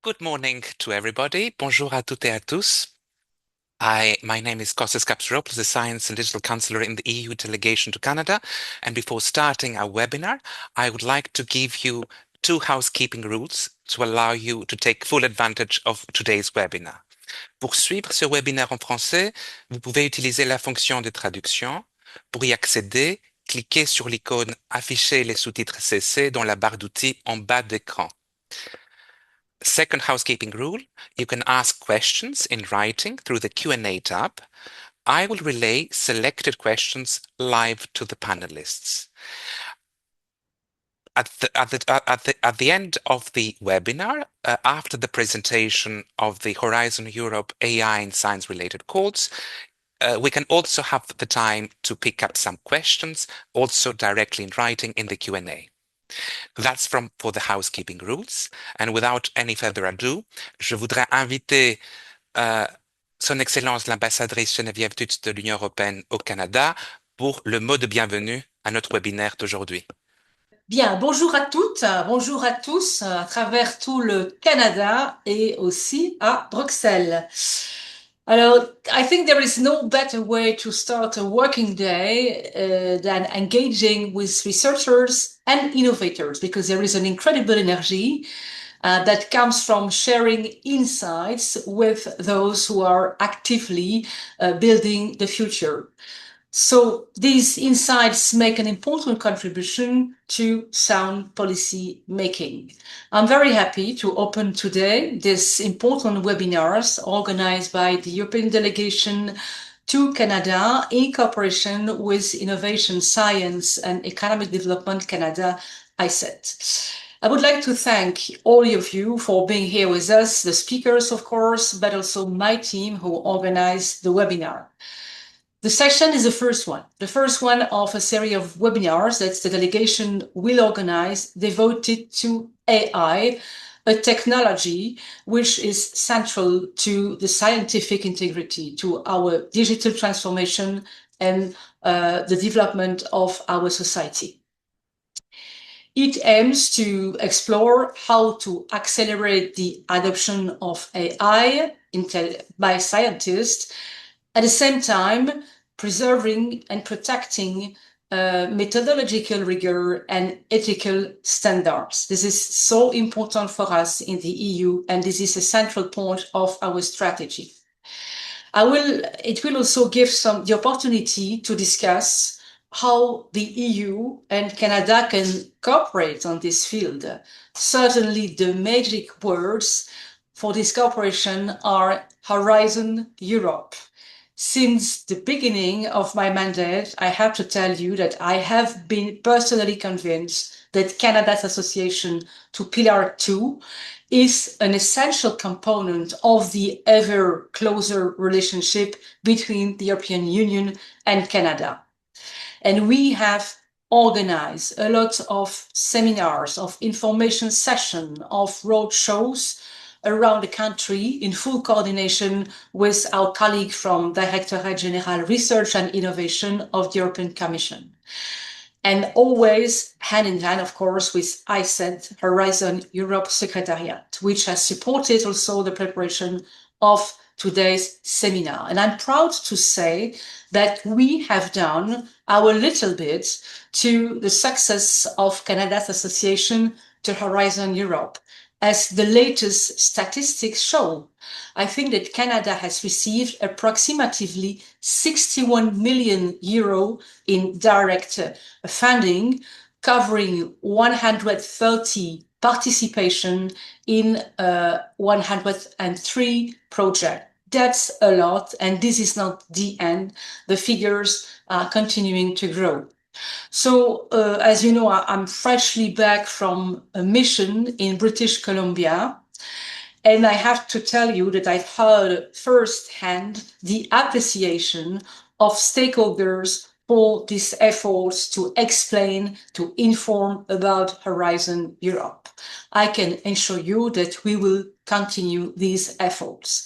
Good morning to everybody. Bonjour à toutes et à tous. My name is Kostas Kapsaropoulos, the Science and Digital Counselor in the EU Delegation to Canada. And before starting our webinar, I would like to give you two housekeeping rules to allow you to take full advantage of today's webinar. Pour suivre ce webinaire en français, vous pouvez utiliser la fonction de traduction. Pour y accéder, cliquez sur l'icône Afficher les sous-titres CC dans la barre d'outils en bas d'écran. Second housekeeping rule, you can ask questions in writing through the Q&A tab. I will relay selected questions live to the panelists. At the end of the webinar, after the presentation of the Horizon Europe AI and science-related course, we can also have the time to pick up some questions, also directly in writing in the Q&A. That's for the housekeeping rules. And without any further ado, je voudrais inviter Son Excellence l'ambassadrice Geneviève Tutz de l'Union européenne au Canada pour le mot de bienvenue à notre webinaire d'aujourd'hui. Bien, bonjour à toutes, bonjour à tous à travers tout le Canada et aussi à Bruxelles. Alors, I think there is no better way to start a working day than engaging with researchers and innovators, because there is an incredible energy that comes from sharing insights with those who are actively building the future. So these insights make an important contribution to sound policy making. I'm very happy to open today this important webinars organized by the European Delegation to Canada in cooperation with Innovation, Science and Economic Development Canada, ICET. I would like to thank all of you for being here with us, the speakers, of course, but also my team who organized the webinar. The session is the first one of a series of webinars that the delegation will organize devoted to AI, a technology which is central to the scientific integrity, to our digital transformation and the development of our society. It aims to explore how to accelerate the adoption of AI by scientists, at the same time preserving and protecting methodological rigor and ethical standards. This is so important for us in the EU, and this is a central point of our strategy. It will also give the opportunity to discuss how the EU and Canada can cooperate on this field. Certainly the magic words for this cooperation are Horizon Europe. Since the beginning of my mandate, I have to tell you that I have been personally convinced that Canada's association to Pillar 2 is an essential component of the ever closer relationship between the European Union and Canada. And we have organized a lot of seminars, of information sessions, of road shows around the country in full coordination with our colleague from Directorate General Research and Innovation of the European Commission. And always hand in hand, of course, with ICET, Horizon Europe Secretariat, which has supported also the preparation of today's seminar. And I'm proud to say that we have done our little bit to the success of Canada's association to Horizon Europe. As the latest statistics show, I think that Canada has received approximately 61 million euro in direct funding, covering 130 participation in 103 projects. That's a lot, and this is not the end. The figures are continuing to grow. So, as you know, I'm freshly back from a mission in British Columbia, and I have to tell you that I've heard firsthand the appreciation of stakeholders for these efforts to explain, to inform about Horizon Europe. I can assure you that we will continue these efforts.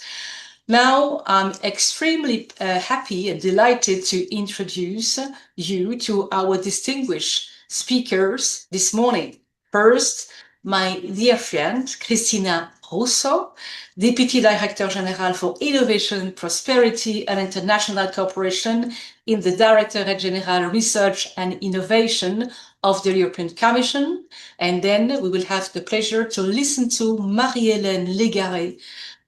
Now, I'm extremely happy and delighted to introduce you to our distinguished speakers this morning. First, my dear friend, Cristina Russo, Deputy Director General for Innovation, Prosperity and International Cooperation in the Directorate General Research and Innovation of the European Commission. And then we will have the pleasure to listen to Marie-Hélène Légaré,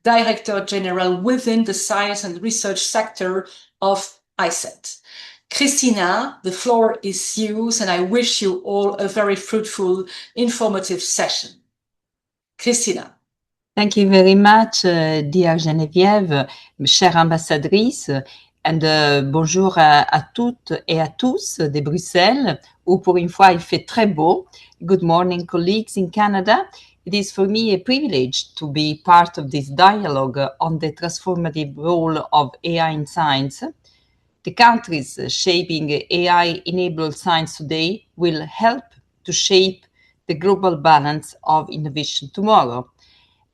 Director General within the science and research sector of ICET. Christina, the floor is yours, and I wish you all a very fruitful, informative session. Christina. Thank you very much, dear Geneviève, chère ambassadrice, and bonjour à toutes et à tous de Bruxelles, où pour une fois il fait très beau. Good morning, colleagues in Canada. It is for me a privilege to be part of this dialogue on the transformative role of AI in science. The countries shaping AI-enabled science today will help to shape the global balance of innovation tomorrow.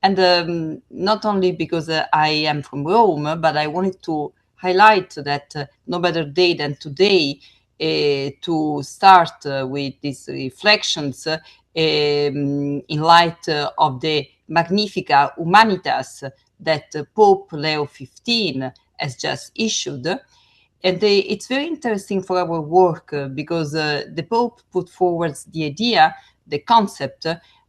And not only because I am from Rome, but I wanted to highlight that no better day than today to start with these reflections in light of the Magnifica Humanitas that Pope Leo XV has just issued. And it's very interesting for our work because the Pope put forward the idea, the concept,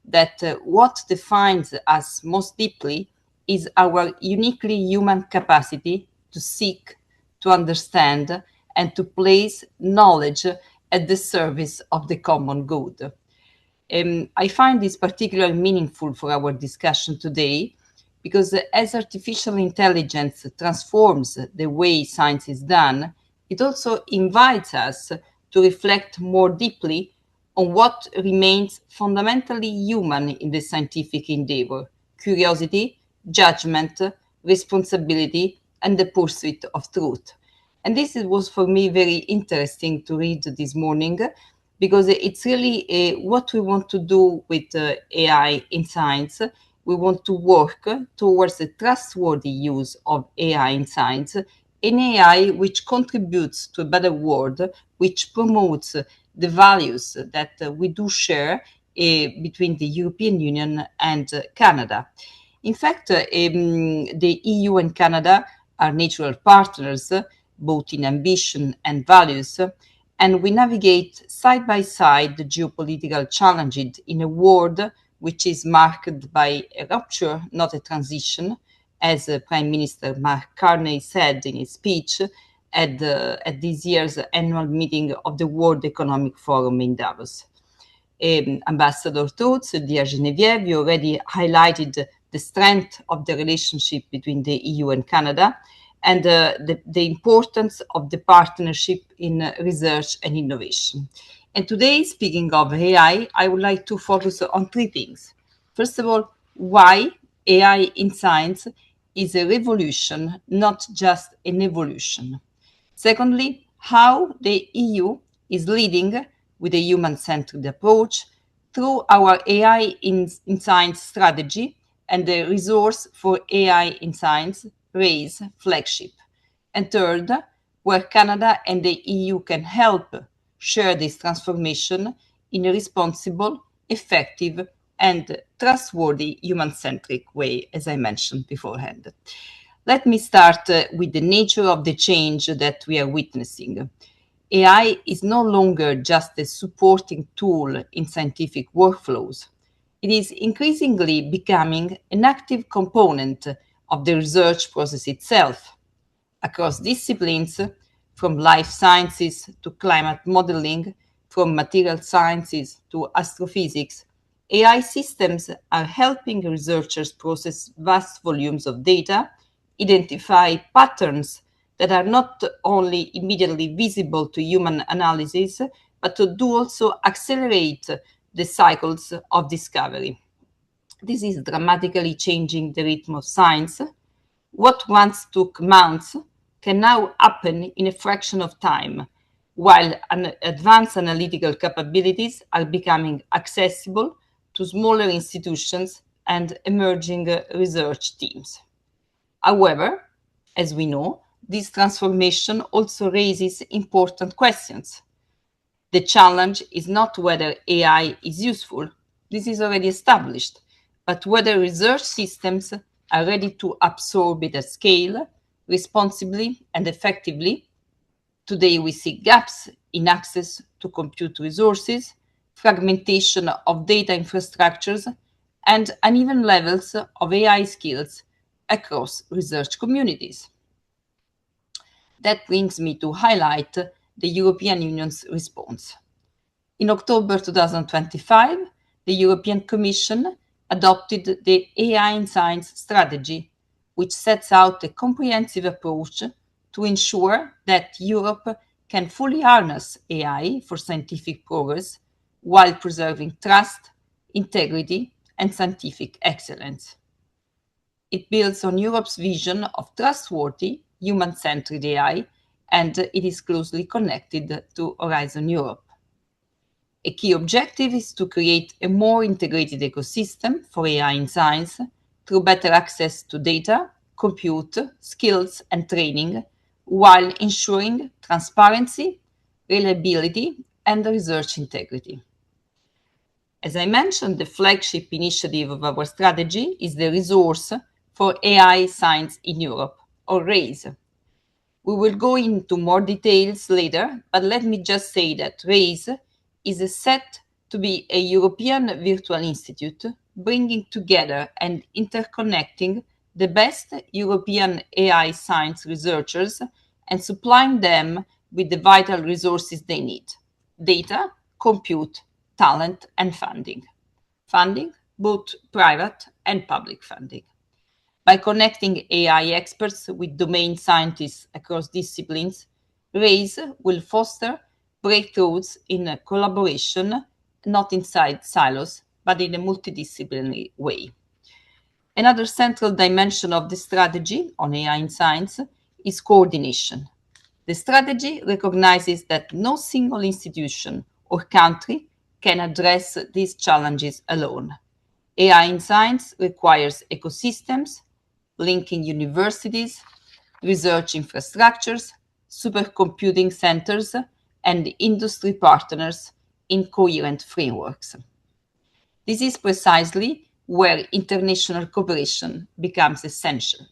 that what defines us most deeply is our uniquely human capacity to seek, to understand, and to place knowledge at the service of the common good. I find this particularly meaningful for our discussion today because as artificial intelligence transforms the way science is done, it also invites us to reflect more deeply on what remains fundamentally human in the scientific endeavor: curiosity, judgment, responsibility, and the pursuit of truth. And this was for me very interesting to read this morning because it's really what we want to do with AI in science. We want to work towards the trustworthy use of AI in science, an AI which contributes to a better world, which promotes the values that we do share between the European Union and Canada. In fact, the EU and Canada are natural partners, both in ambition and values, and we navigate side by side the geopolitical challenges in a world which is marked by a rupture, not a transition, as Prime Minister Mark Carney said in his speech at this year's annual meeting of the World Economic Forum in Davos. Ambassador Toots, dear Geneviève, you already highlighted the strength of the relationship between the EU and Canada and the importance of the partnership in research and innovation. And today, speaking of AI, I would like to focus on three things. First of all, why AI in science is a revolution, not just an evolution. Secondly, how the EU is leading with a human-centered approach through our AI in science strategy and the resource for AI in science RAISE flagship. And third, where Canada and the EU can help share this transformation in a responsible, effective, and trustworthy human-centric way, as I mentioned beforehand. Let me start with the nature of the change that we are witnessing. AI is no longer just a supporting tool in scientific workflows. It is increasingly becoming an active component of the research process itself. Across disciplines, from life sciences to climate modeling, from material sciences to astrophysics, AI systems are helping researchers process vast volumes of data, identify patterns that are not only immediately visible to human analysis, but to do also accelerate the cycles of discovery. This is dramatically changing the rhythm of science. What once took months can now happen in a fraction of time, while advanced analytical capabilities are becoming accessible to smaller institutions and emerging research teams. However, as we know, this transformation also raises important questions. The challenge is not whether AI is useful, This is already established, but whether research systems are ready to absorb it at scale, responsibly and effectively. Today, we see gaps in access to compute resources, fragmentation of data infrastructures, and uneven levels of AI skills across research communities. That brings me to highlight the European Union's response. In October 2025, the European Commission adopted the AI in Science strategy, which sets out a comprehensive approach to ensure that Europe can fully harness AI for scientific progress while preserving trust, integrity, and scientific excellence. It builds on Europe's vision of trustworthy, human-centered AI, and it is closely connected to Horizon Europe. A key objective is to create a more integrated ecosystem for AI in science through better access to data, compute, skills, and training, while ensuring transparency, reliability, and research integrity. As I mentioned, the flagship initiative of our strategy is the Resource for AI Science in Europe, or RAISE. We will go into more details later, but let me just say that RAISE is set to be a European virtual institute, bringing together and interconnecting the best European AI science researchers and supplying them with the vital resources they need: data, compute, talent, and funding. Funding, both private and public funding. By connecting AI experts with domain scientists across disciplines, RAISE will foster breakthroughs in collaboration, not inside silos, but in a multidisciplinary way. Another central dimension of the strategy on AI in science is coordination. The strategy recognizes that no single institution or country can address these challenges alone. AI in science requires ecosystems, linking universities, research infrastructures, supercomputing centers, and industry partners in coherent frameworks. This is precisely where international cooperation becomes essential.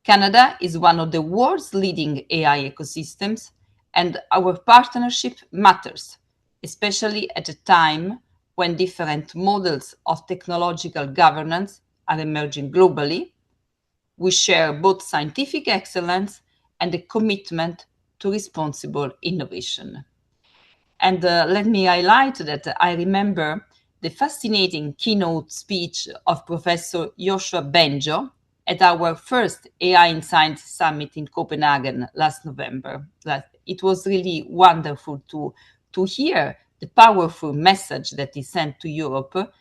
Canada is one of the world's leading AI ecosystems, and our partnership matters, especially at a time when different models of technological governance are emerging globally. We share both scientific excellence and a commitment to responsible innovation. And let me highlight that I remember the fascinating keynote speech of Professor Joshua Benjo at our first AI in Science Summit in Copenhagen last November. It was really wonderful to hear the powerful message that he sent to Europe,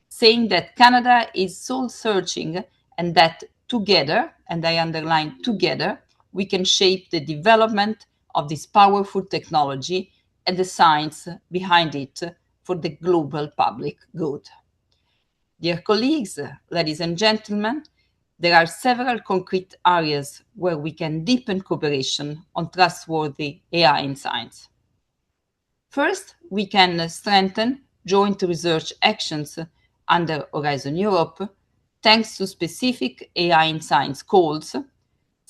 saying that Canada is soul-searching and that together, and I underline together, we can shape the development of this powerful technology and the science behind it for the global public good. Dear colleagues, ladies and gentlemen, there are several concrete areas where we can deepen cooperation on trustworthy AI in science. First, we can strengthen joint research actions under Horizon Europe, thanks to specific AI in science calls,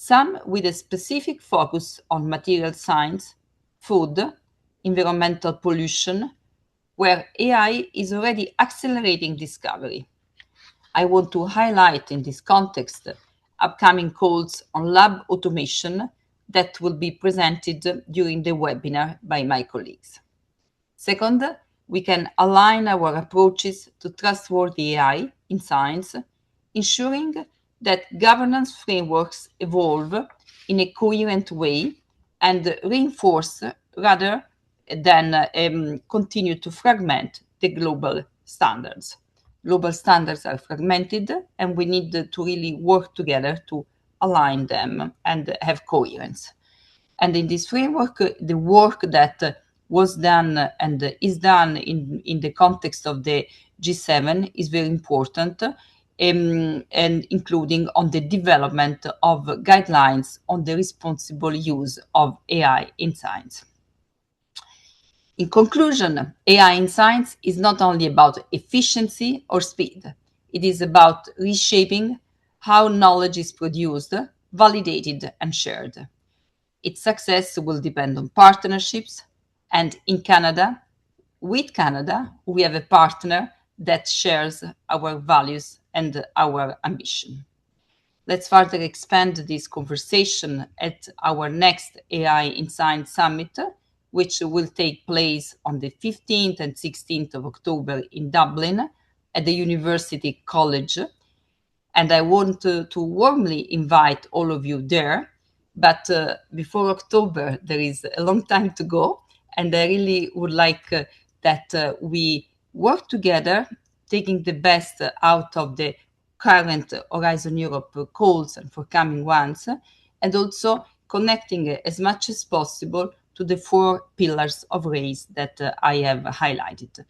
some with a specific focus on material science, food, environmental pollution, where AI is already accelerating discovery. I want to highlight in this context upcoming calls on lab automation that will be presented during the webinar by my colleagues. Second, we can align our approaches to trustworthy AI in science, ensuring that governance frameworks evolve in a coherent way and reinforce rather than continue to fragment the global standards. Global standards are fragmented, and we need to really work together to align them and have coherence. And in this framework, the work that was done and is done in the context of the G7 is very important, and including on the development of guidelines on the responsible use of AI in science. In conclusion, AI in science is not only about efficiency or speed. It is about reshaping how knowledge is produced, validated, and shared. Its success will depend on partnerships, and in Canada, with Canada, we have a partner that shares our values and our ambition. Let's further expand this conversation at our next AI in Science Summit, which will take place on the 15th and 16th of October in Dublin at the University College. And I want to warmly invite all of you there. But before October, there is a long time to go. And I really would like that we work together, taking the best out of the current Horizon Europe calls and for coming ones, and also connecting as much as possible to the 4 pillars of race that I have highlighted.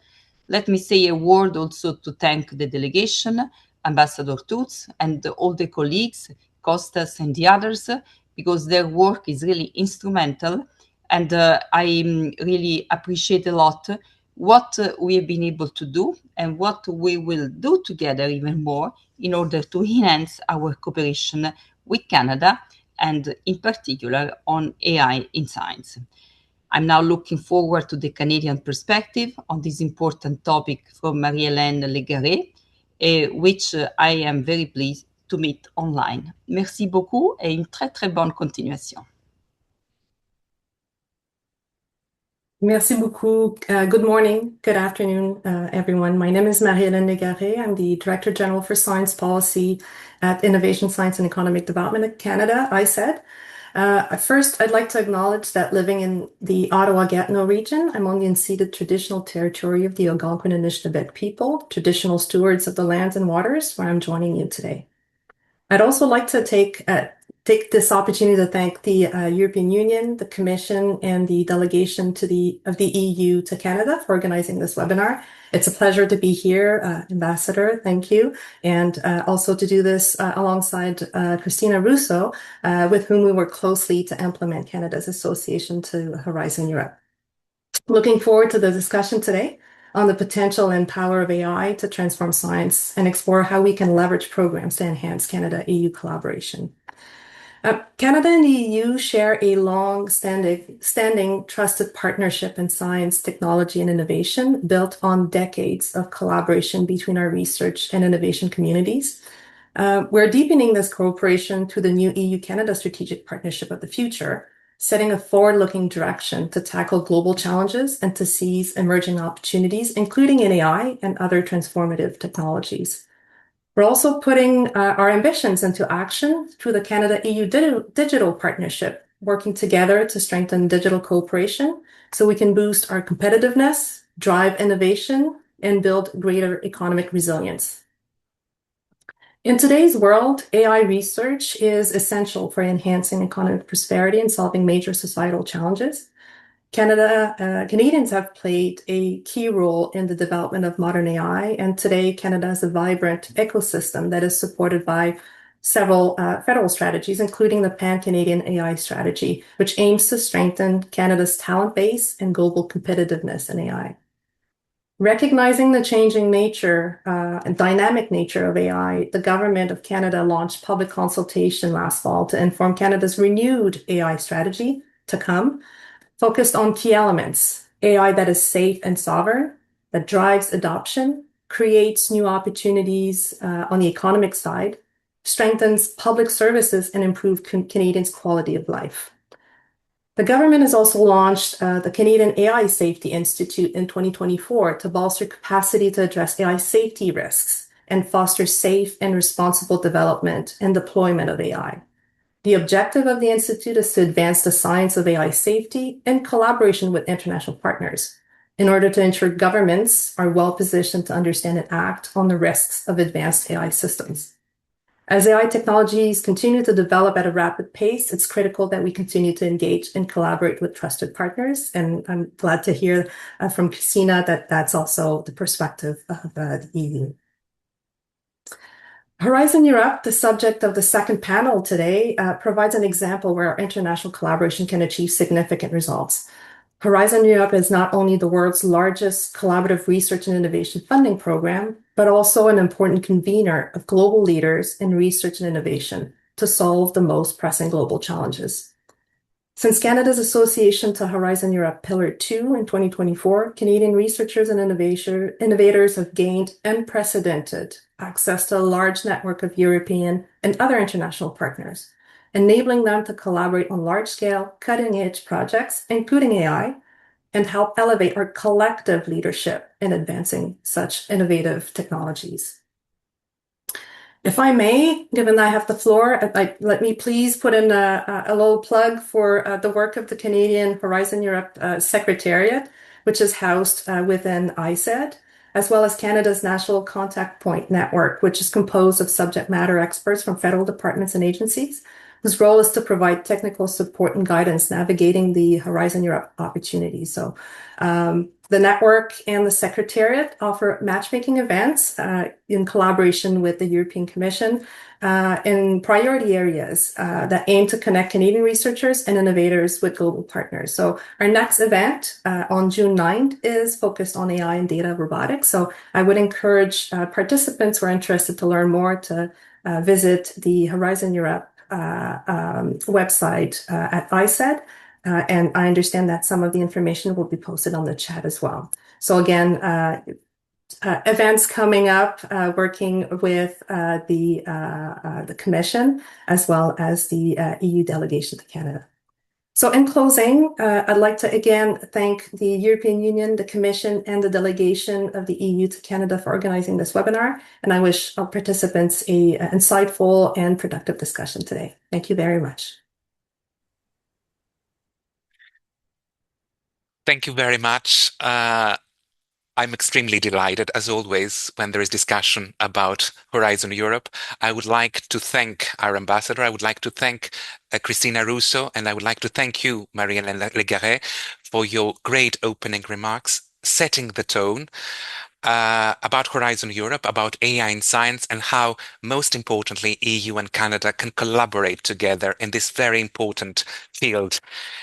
Let me say a word also to thank the delegation, Ambassador Toots, and all the colleagues, Costas and the others, because their work is really instrumental. And I really appreciate a lot what we have been able to do and what we will do together even more in order to enhance our cooperation with Canada and in particular on AI in science. I'm now looking forward to the Canadian perspective on this important topic from Marie-Hélène Légaré, which I am very pleased to meet online. Merci beaucoup et une très très bonne continuation. Merci beaucoup. Good morning, good afternoon, everyone. My name is Marie-Hélène Légaré. I'm the Director General for Science Policy at Innovation, Science and Economic Development of Canada, ISED. First, I'd like to acknowledge that living in the Ottawa-Gatineau region, I'm on the unceded traditional territory of the Algonquin and Anishinaabe people, traditional stewards of the lands and waters where I'm joining you today. I'd also like to take this opportunity to thank the European Union, the Commission, and the delegation of the EU to Canada for organizing this webinar. It's a pleasure to be here, Ambassador, thank you. And also to do this alongside Christina Russo, with whom we work closely to implement Canada's association to Horizon Europe. Looking forward to the discussion today on the potential and power of AI to transform science and explore how we can leverage programs to enhance Canada-EU collaboration. Canada and the EU share a long-standing trusted partnership in science, technology, and innovation built on decades of collaboration between our research and innovation communities. We're deepening this cooperation through the new EU-Canada Strategic Partnership of the Future, setting a forward-looking direction to tackle global challenges and to seize emerging opportunities, including in AI and other transformative technologies. We're also putting our ambitions into action through the Canada-EU Digital Partnership, working together to strengthen digital cooperation so we can boost our competitiveness, drive innovation, and build greater economic resilience. In today's world, AI research is essential for enhancing economic prosperity and solving major societal challenges. Canadians have played a key role in the development of modern AI, and today Canada has a vibrant ecosystem that is supported by several federal strategies, including the Pan-Canadian AI Strategy, which aims to strengthen Canada's talent base and global competitiveness in AI. Recognizing the changing nature and dynamic nature of AI, the Government of Canada launched public consultation last fall to inform Canada's renewed AI strategy to come, focused on key elements: AI that is safe and sovereign, that drives adoption, creates new opportunities on the economic side, strengthens public services, and improves Canadians' quality of life. The government has also launched the Canadian AI Safety Institute in 2024 to bolster capacity to address AI safety risks and foster safe and responsible development and deployment of AI. The objective of the Institute is to advance the science of AI safety in collaboration with international partners in order to ensure governments are well positioned to understand and act on the risks of advanced AI systems. As AI technologies continue to develop at a rapid pace, it's critical that we continue to engage and collaborate with trusted partners. And I'm glad to hear from Christina that that's also the perspective of the EU. Horizon Europe, the subject of the second panel today, provides an example where our international collaboration can achieve significant results. Horizon Europe is not only the world's largest collaborative research and innovation funding program, but also an important convener of global leaders in research and innovation to solve the most pressing global challenges. Since Canada's association to Horizon Europe Pillar 2 in 2024, Canadian researchers and innovators have gained unprecedented access to a large network of European and other international partners, enabling them to collaborate on large-scale, cutting-edge projects, including AI, and help elevate our collective leadership in advancing such innovative technologies. If I may, given I have the floor, let me please put in a little plug for the work of the Canadian Horizon Europe Secretariat, which is housed within ISED, as well as Canada's National Contact Point Network, which is composed of subject matter experts from federal departments and agencies, whose role is to provide technical support and guidance navigating the Horizon Europe opportunity. So the network and the Secretariat offer matchmaking events in collaboration with the European Commission in priority areas that aim to connect Canadian researchers and innovators with global partners. So our next event on June 9th is focused on AI and data robotics. So I would encourage participants who are interested to learn more to visit the Horizon Europe website at ISED. And I understand that some of the information will be posted on the chat as well. So again, events coming up, working with the Commission as well as the EU delegation to Canada. So in closing, I'd like to again thank the European Union, the Commission, and the delegation of the EU to Canada for organizing this webinar. And I wish all participants an insightful and productive discussion today. Thank you very much. Thank you very much. I'm extremely delighted, as always, when there is discussion about Horizon Europe. I would like to thank our ambassador. I would like to thank Christina Russo, and I would like to thank you, Marie-Hélène Légaré, for your great opening remarks, setting the tone about Horizon Europe, about AI in science, and how, most importantly, EU and Canada can collaborate together in this very important field.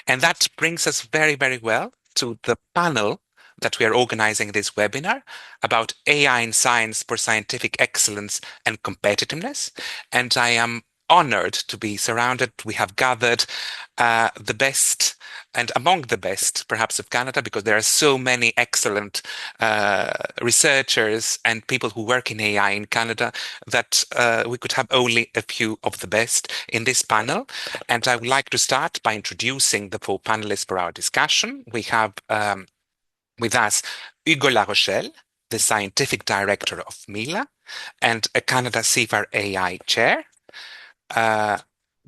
And that brings us very, very well to the panel that we are organizing this webinar about AI in science for scientific excellence and competitiveness. And I am honored to be surrounded. We have gathered the best and among the best, perhaps, of Canada, because there are so many excellent researchers and people who work in AI in Canada that we could have only a few of the best in this panel. And I would like to start by introducing the four panelists for our discussion. We have with us Hugo Larochelle, the scientific director of MILA and a Canada CIFAR AI chair.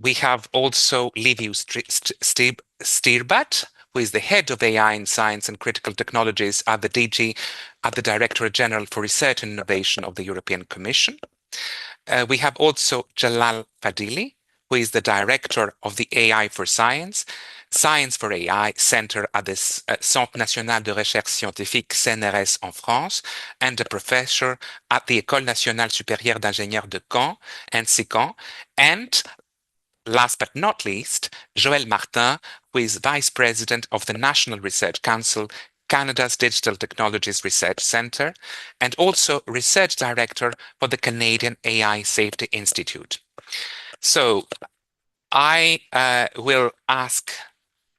We have also Livius Stirbat, who is the head of AI in science and critical technologies at the DG, at the Directorate General for Research and Innovation of the European Commission. We have also Jalal Fadili, who is the director of the AI for Science, Science for AI Center at the Centre National de Recherche Scientifique, CNRS en France, and a professor at the École Nationale Supérieure d'Ingénieurs de Caen, NC-Caen, and last but not least, Joël Martin, who is Vice President of the National Research Council, Canada's Digital Technologies Research Centre, and also Research Director for the Canadian AI Safety Institute. So I will ask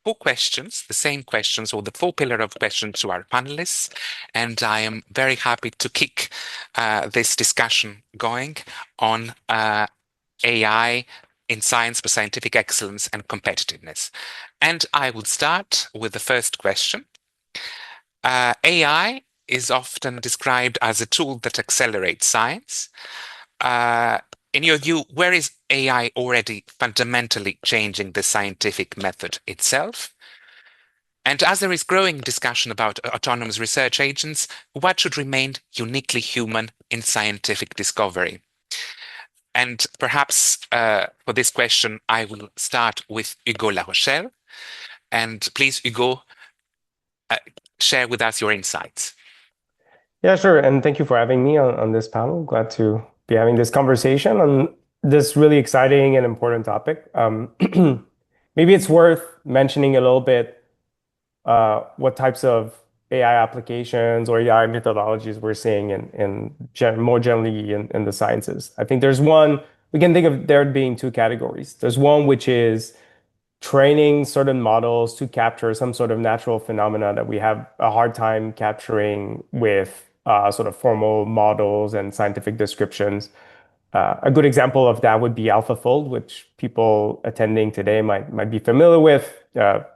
four questions, the same questions, or the four pillars of questions to our panelists, and I am very happy to kick this discussion going on AI in science for scientific excellence and competitiveness. And I would start with the first question. AI is often described as a tool that accelerates science. In your view, where is AI already fundamentally changing the scientific method itself? And as there is growing discussion about autonomous research agents, what should remain uniquely human in scientific discovery? And perhaps for this question, I will start with Hugo Larochelle. And please, Hugo, share with us your insights. Yeah, sure. And thank you for having me on this panel. Glad to be having this conversation on this really exciting and important topic. Maybe it's worth mentioning a little bit what types of AI applications or AI methodologies we're seeing more generally in the sciences. I think there's one, we can think of there being two categories. There's one which is training certain models to capture some sort of natural phenomena that we have a hard time capturing with sort of formal models and scientific descriptions. A good example of that would be AlphaFold, which people attending today might be familiar with.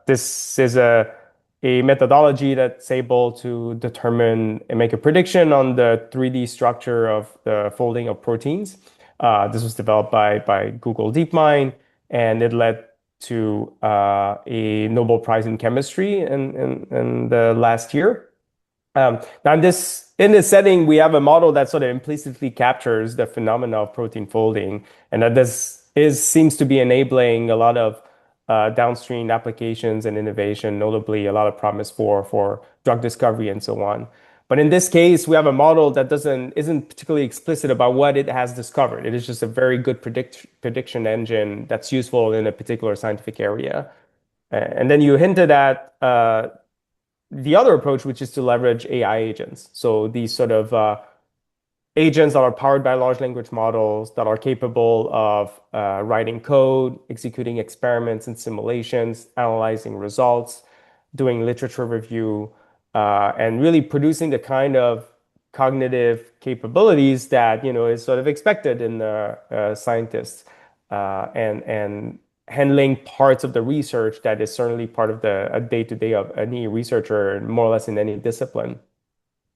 This is a methodology that's able to determine and make a prediction on the 3D structure of the folding of proteins. This was developed by Google DeepMind, and it led to a Nobel Prize in chemistry in the last year. Now, in this setting, we have a model that sort of implicitly captures the phenomena of protein folding, and that seems to be enabling a lot of downstream applications and innovation, notably a lot of promise for drug discovery and so on. But in this case, we have a model that isn't particularly explicit about what it has discovered. It is just a very good prediction engine that's useful in a particular scientific area. And then you hinted at the other approach, which is to leverage AI agents. So these sort of agents that are powered by large language models that are capable of writing code, executing experiments and simulations, analyzing results, doing literature review, and really producing the kind of cognitive capabilities that is sort of expected in scientists, and handling parts of the research that is certainly part of the day-to-day of any researcher, more or less in any discipline.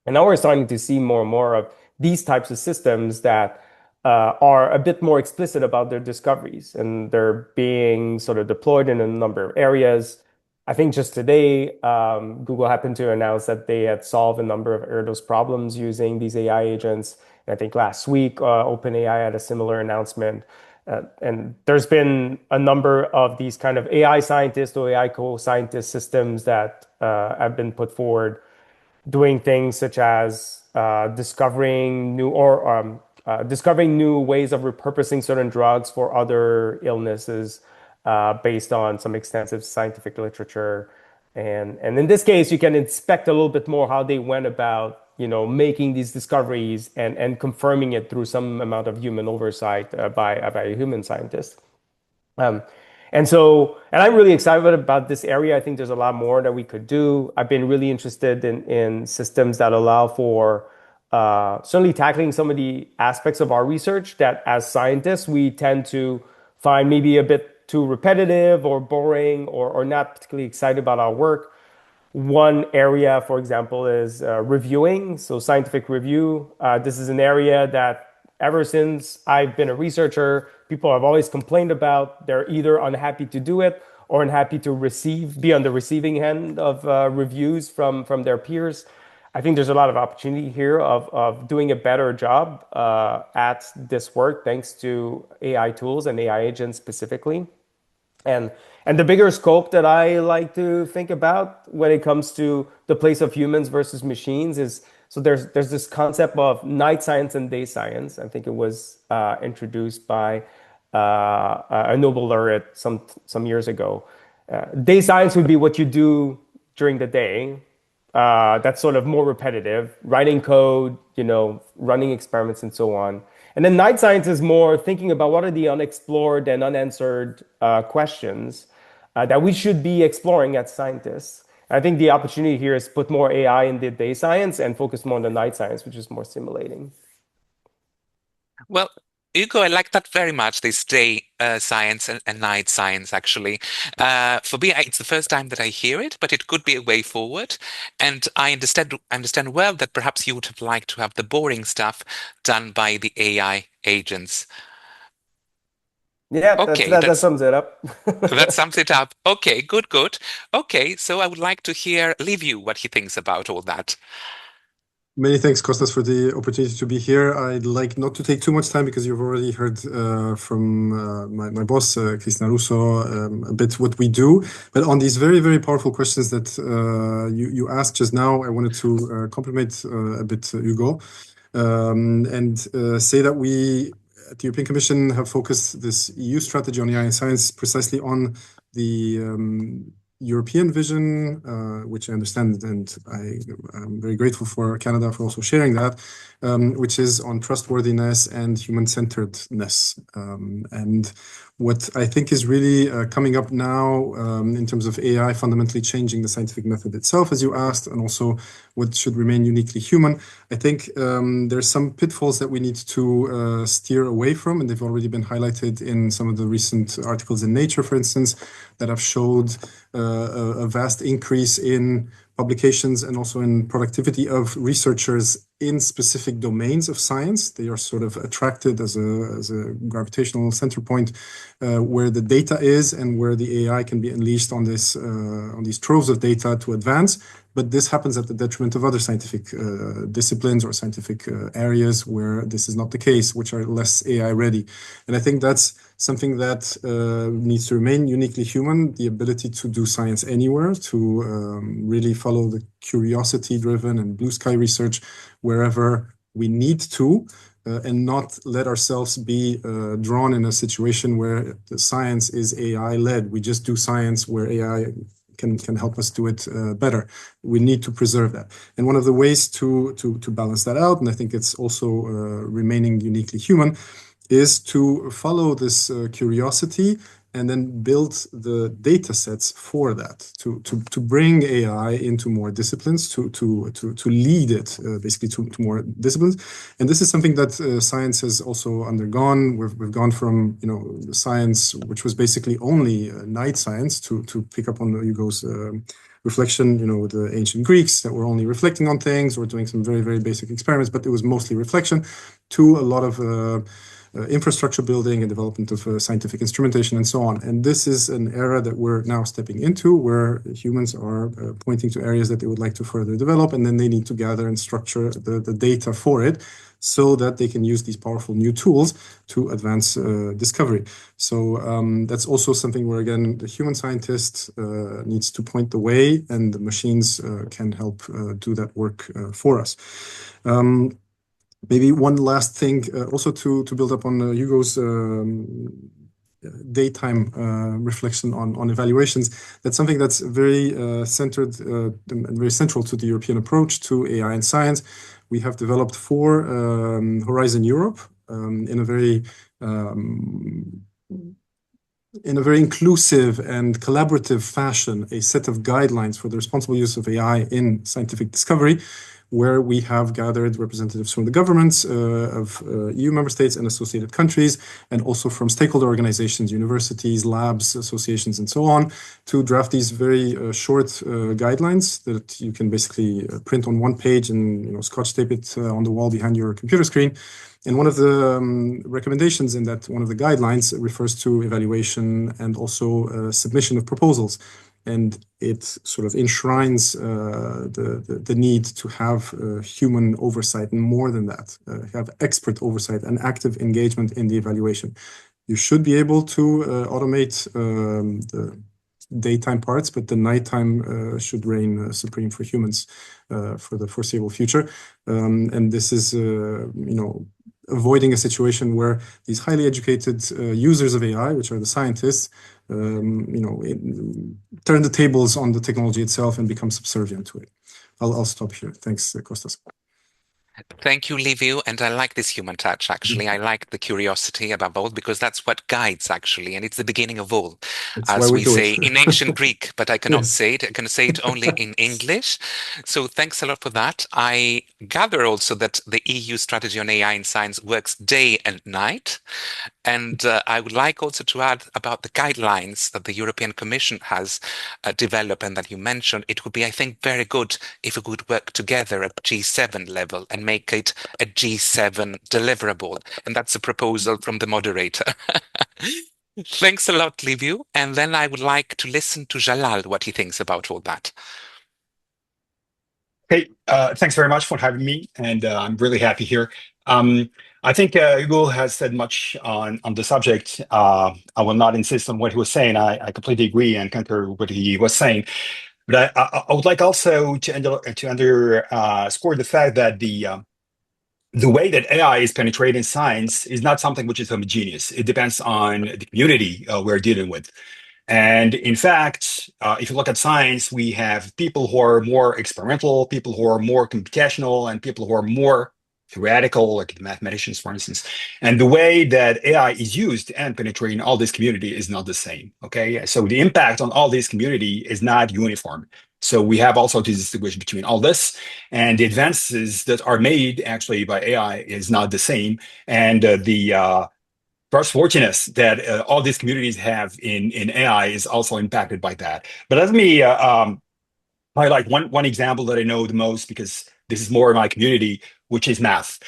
And now we're starting to see more and more of these types of systems that are a bit more explicit about their discoveries, and they're being sort of deployed in a number of areas. I think just today, Google happened to announce that they had solved a number of Erdos problems using these AI agents. And I think last week, OpenAI had a similar announcement. And there's been a number of these kind of AI scientists or AI co-scientist systems that have been put forward, doing things such as discovering new ways of repurposing certain drugs for other illnesses based on some extensive scientific literature. And in this case, you can inspect a little bit more how they went about making these discoveries and confirming it through some amount of human oversight by a human scientist. And I'm really excited about this area. I think there's a lot more that we could do. I've been really interested in systems that allow for certainly tackling some of the aspects of our research that as scientists, we tend to find maybe a bit too repetitive or boring or not particularly excited about our work. One area, for example, is reviewing, so scientific review. This is an area that ever since I've been a researcher, people have always complained about. They're either unhappy to do it or unhappy to be on the receiving end of reviews from their peers. I think there's a lot of opportunity here of doing a better job at this work, thanks to AI tools and AI agents specifically. And the bigger scope that I like to think about when it comes to the place of humans versus machines is, so there's this concept of night science and day science. I think it was introduced by a Nobel laureate some years ago. Day science would be what you do during the day. That's sort of more repetitive, writing code, running experiments and so on. And then night science is more thinking about what are the unexplored and unanswered questions that we should be exploring as scientists. I think the opportunity here is put more AI in the day science and focus more on the night science, which is more stimulating. Well, Hugo, I like that very much, this day science and night science, actually. For me, it's the first time that I hear it, but it could be a way forward. And I understand well that perhaps you would have liked to have the boring stuff done by the AI agents. Yeah, Okay, that sums it up. That sums it up. Okay, good. Okay, so I would like to hear Liviu, what he thinks about all that. Many thanks, Kostas, for the opportunity to be here. I'd like not to take too much time because you've already heard from my boss, Cristina Russo, a bit what we do. But on these very, very powerful questions that you asked just now, I wanted to compliment a bit Hugo and say that we at the European Commission have focused this EU strategy on AI and science precisely on the European vision, which I understand, and I'm very grateful for Canada for also sharing that, which is on trustworthiness and human-centeredness. And what I think is really coming up now in terms of AI fundamentally changing the scientific method itself, as you asked, and also what should remain uniquely human. I think there's some pitfalls that we need to steer away from, and they've already been highlighted in some of the recent articles in Nature, for instance, that have showed a vast increase in publications and also in productivity of researchers in specific domains of science. They are sort of attracted as a gravitational center point where the data is and where the AI can be unleashed on these troves of data to advance. But this happens at the detriment of other scientific disciplines or scientific areas where this is not the case, which are less AI ready. And I think that's something that needs to remain uniquely human, the ability to do science anywhere, to really follow the curiosity-driven and blue sky research wherever we need to, and not let ourselves be drawn in a situation where the science is AI-led. We just do science where AI can help us do it better. We need to preserve that. And one of the ways to balance that out, and I think it's also remaining uniquely human, is to follow this curiosity and then build the data sets for that, to bring AI into more disciplines, to lead it basically to more disciplines. And this is something that science has also undergone. We've gone from the science, which was basically only night science, to pick up on Hugo's reflection, with the ancient Greeks that were only reflecting on things or doing some very, very basic experiments, but it was mostly reflection, to a lot of infrastructure building and development of scientific instrumentation and so on. And this is an era that we're now stepping into, where humans are pointing to areas that they would like to further develop, and then they need to gather and structure the data for it so that they can use these powerful new tools to advance discovery. So that's also something where, again, the human scientist needs to point the way, and the machines can help do that work for us. Maybe one last thing, also to build up on Hugo's daytime reflection on evaluations. That's something that's very centered and very central to the European approach to AI and science. We have developed for Horizon Europe in a very inclusive and collaborative fashion, a set of guidelines for the responsible use of AI in scientific discovery, where we have gathered representatives from the governments of EU member states and associated countries, and also from stakeholder organizations, universities, labs, associations, and so on, to draft these very short guidelines that you can basically print on one page and scotch tape it on the wall behind your computer screen. And one of the recommendations in that, one of the guidelines, refers to evaluation and also submission of proposals. And it sort of enshrines the need to have human oversight, and more than that, have expert oversight and active engagement in the evaluation. You should be able to automate the daytime parts, but the nighttime should reign supreme for humans for the foreseeable future. And this is, avoiding a situation where these highly educated users of AI, which are the scientists, turn the tables on the technology itself and become subservient to it. I'll stop here. Thanks, Kostas. Thank you, Liviu. And I like this human touch, actually. I like the curiosity above all, because that's what guides, actually. And it's the beginning of all, as we say in ancient Greek, but I cannot say it. I can say it only in English. So thanks a lot for that. I gather also that the EU strategy on AI in science works day and night. And I would like also to add about the guidelines that the European Commission has developed and that you mentioned. It would be, I think, very good if we could work together at G7 level and make it a G7 deliverable. And that's a proposal from the moderator. Thanks a lot, Liviu. And then I would like to listen to Jalal, what he thinks about all that. Hey, thanks very much for having me, and I'm really happy here. I think Hugo has said much on the subject. I will not insist on what he was saying. I completely agree and concur with what he was saying. But I would like also to underscore the fact that the way that AI is penetrating science is not something which is homogeneous. It depends on the community we're dealing with. And in fact, if you look at science, we have people who are more experimental, people who are more computational, and people who are more theoretical, like the mathematicians, for instance. And the way that AI is used and penetrating all this community is not the same. Okay, so the impact on all this community is not uniform. So we have also to distinguish between all this, and the advances that are made actually by AI is not the same. And the trustworthiness that all these communities have in AI is also impacted by that. But let me highlight one example that I know the most, because this is more in my community, which is math.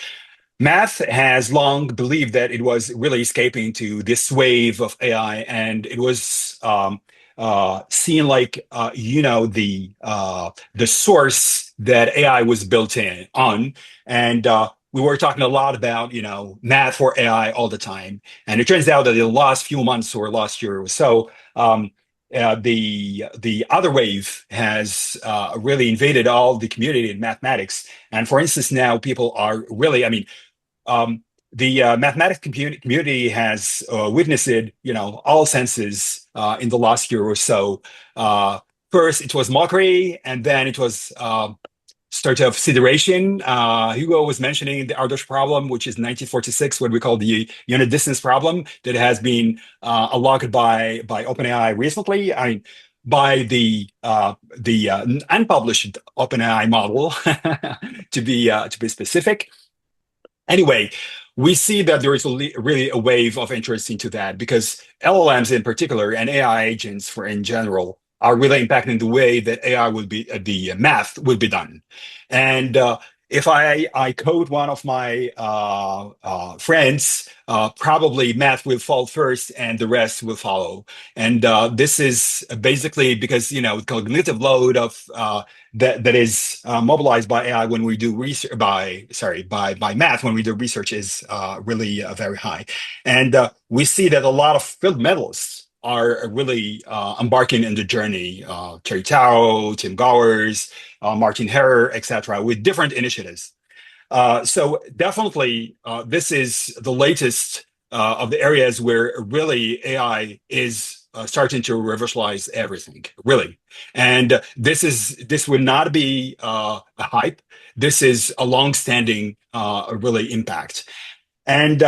Math has long believed that it was really escaping to this wave of AI, and it was seen like the source that AI was built in on, and we were talking a lot about math for AI all the time, and it turns out that in the last few months or last year or so, the other wave has really invaded all the community in mathematics. And for instance, now people are really, the mathematics community has witnessed, all senses in the last year or so. First, it was mockery, and then it was sort of consideration. Hugo was mentioning the Ardèche problem, which is 1946, what we call the unit distance problem, that has been unlocked by OpenAI recently. By the unpublished OpenAI model, to be specific. Anyway, we see that there is really a wave of interest into that, because LLMs in particular and AI agents in general are really impacting the way that AI will be, the math will be done. And if I code one of my friends, probably math will fall first and the rest will follow. And this is basically because, cognitive load of that is mobilized by AI when we do research, by math when we do research is really very high. And we see that a lot of field medalists are really embarking in the journey. Terry Tao, Tim Gowers, Martin Herrer, etc., with different initiatives. So definitely, this is the latest of the areas where really AI is starting to revolutionize everything, really. And this would not be a hype. This is a long-standing really impact. And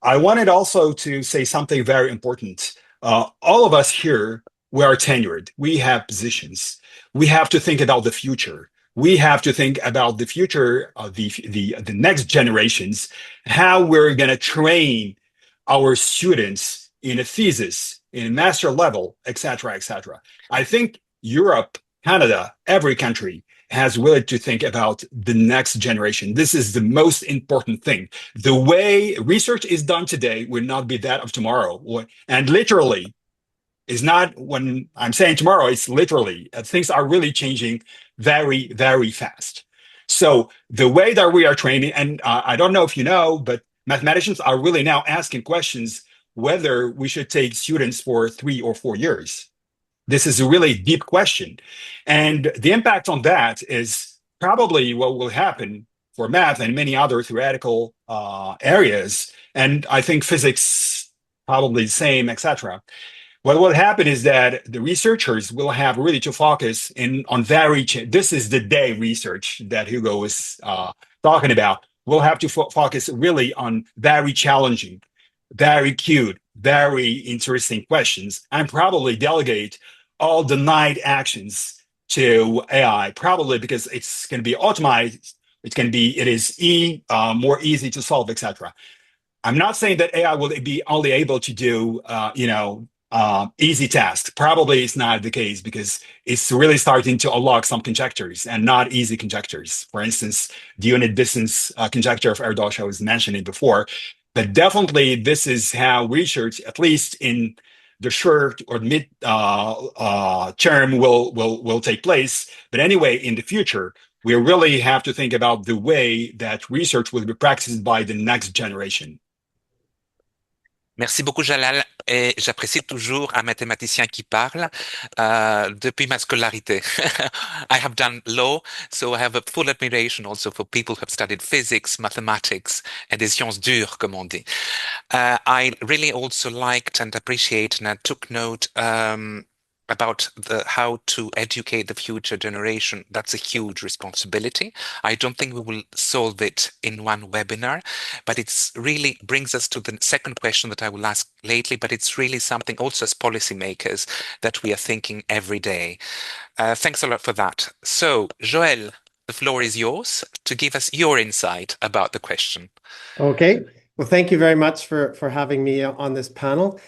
I wanted also to say something very important. All of us here, we are tenured. We have positions. We have to think about the future. We have to think about the future of the next generations, how we're going to train our students in a thesis, in a master level, et cetera, et cetera. I think Europe, Canada, every country has really to think about the next generation. This is the most important thing. The way research is done today will not be that of tomorrow. And literally, is not, when I'm saying tomorrow, it's literally, things are really changing very, very fast. So the way that we are training, and I don't know if you know, but mathematicians are really now asking questions whether we should take students for 3 or 4 years. This is a really deep question. And the impact on that is probably what will happen for math and many other theoretical areas. And I think physics, probably the same, etc. What will happen is that the researchers will have really to focus on this is the day research that Hugo was talking about. We'll have to focus really on very challenging, very cute, very interesting questions, and probably delegate all the night actions to AI, probably because it's going to be automated. It is more easy to solve, etc. I'm not saying that AI will be only able to do, easy tasks. Probably it's not the case, because it's really starting to unlock some conjectures and not easy conjectures. For instance, the unit distance conjecture of Ardèche I was mentioning before. But definitely this is how research, at least in the short or mid term, will take place. But anyway, in the future, we really have to think about the way that research will be practiced by the next generation. Merci beaucoup, Jalal. Et j'apprécie toujours un mathématicien qui parle depuis ma scolarité. I have done law, so I have a full admiration also for people who have studied physics, mathematics, and des sciences dures, comme on dit. I really also liked and appreciated and I took note about how to educate the future generation. That's a huge responsibility. I don't think we will solve it in one webinar, but it's really brings us to the second question that I will ask lately, but it's really something also as policymakers that we are thinking every day. Thanks a lot for that. So, Joël, the floor is yours to give us your insight about the question. Okay. Well, thank you very much for having me on this panel.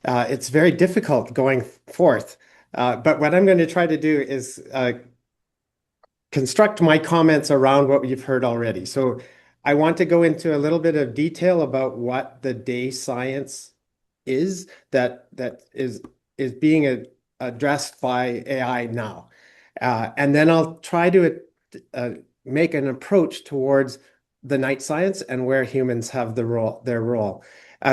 It's very difficult going forth, but what I'm going to try to do is construct my comments around what you've heard already. So I want to go into a little bit of detail about what the day science is that is being addressed by AI now. And then I'll try to make an approach towards the night science and where humans have their role.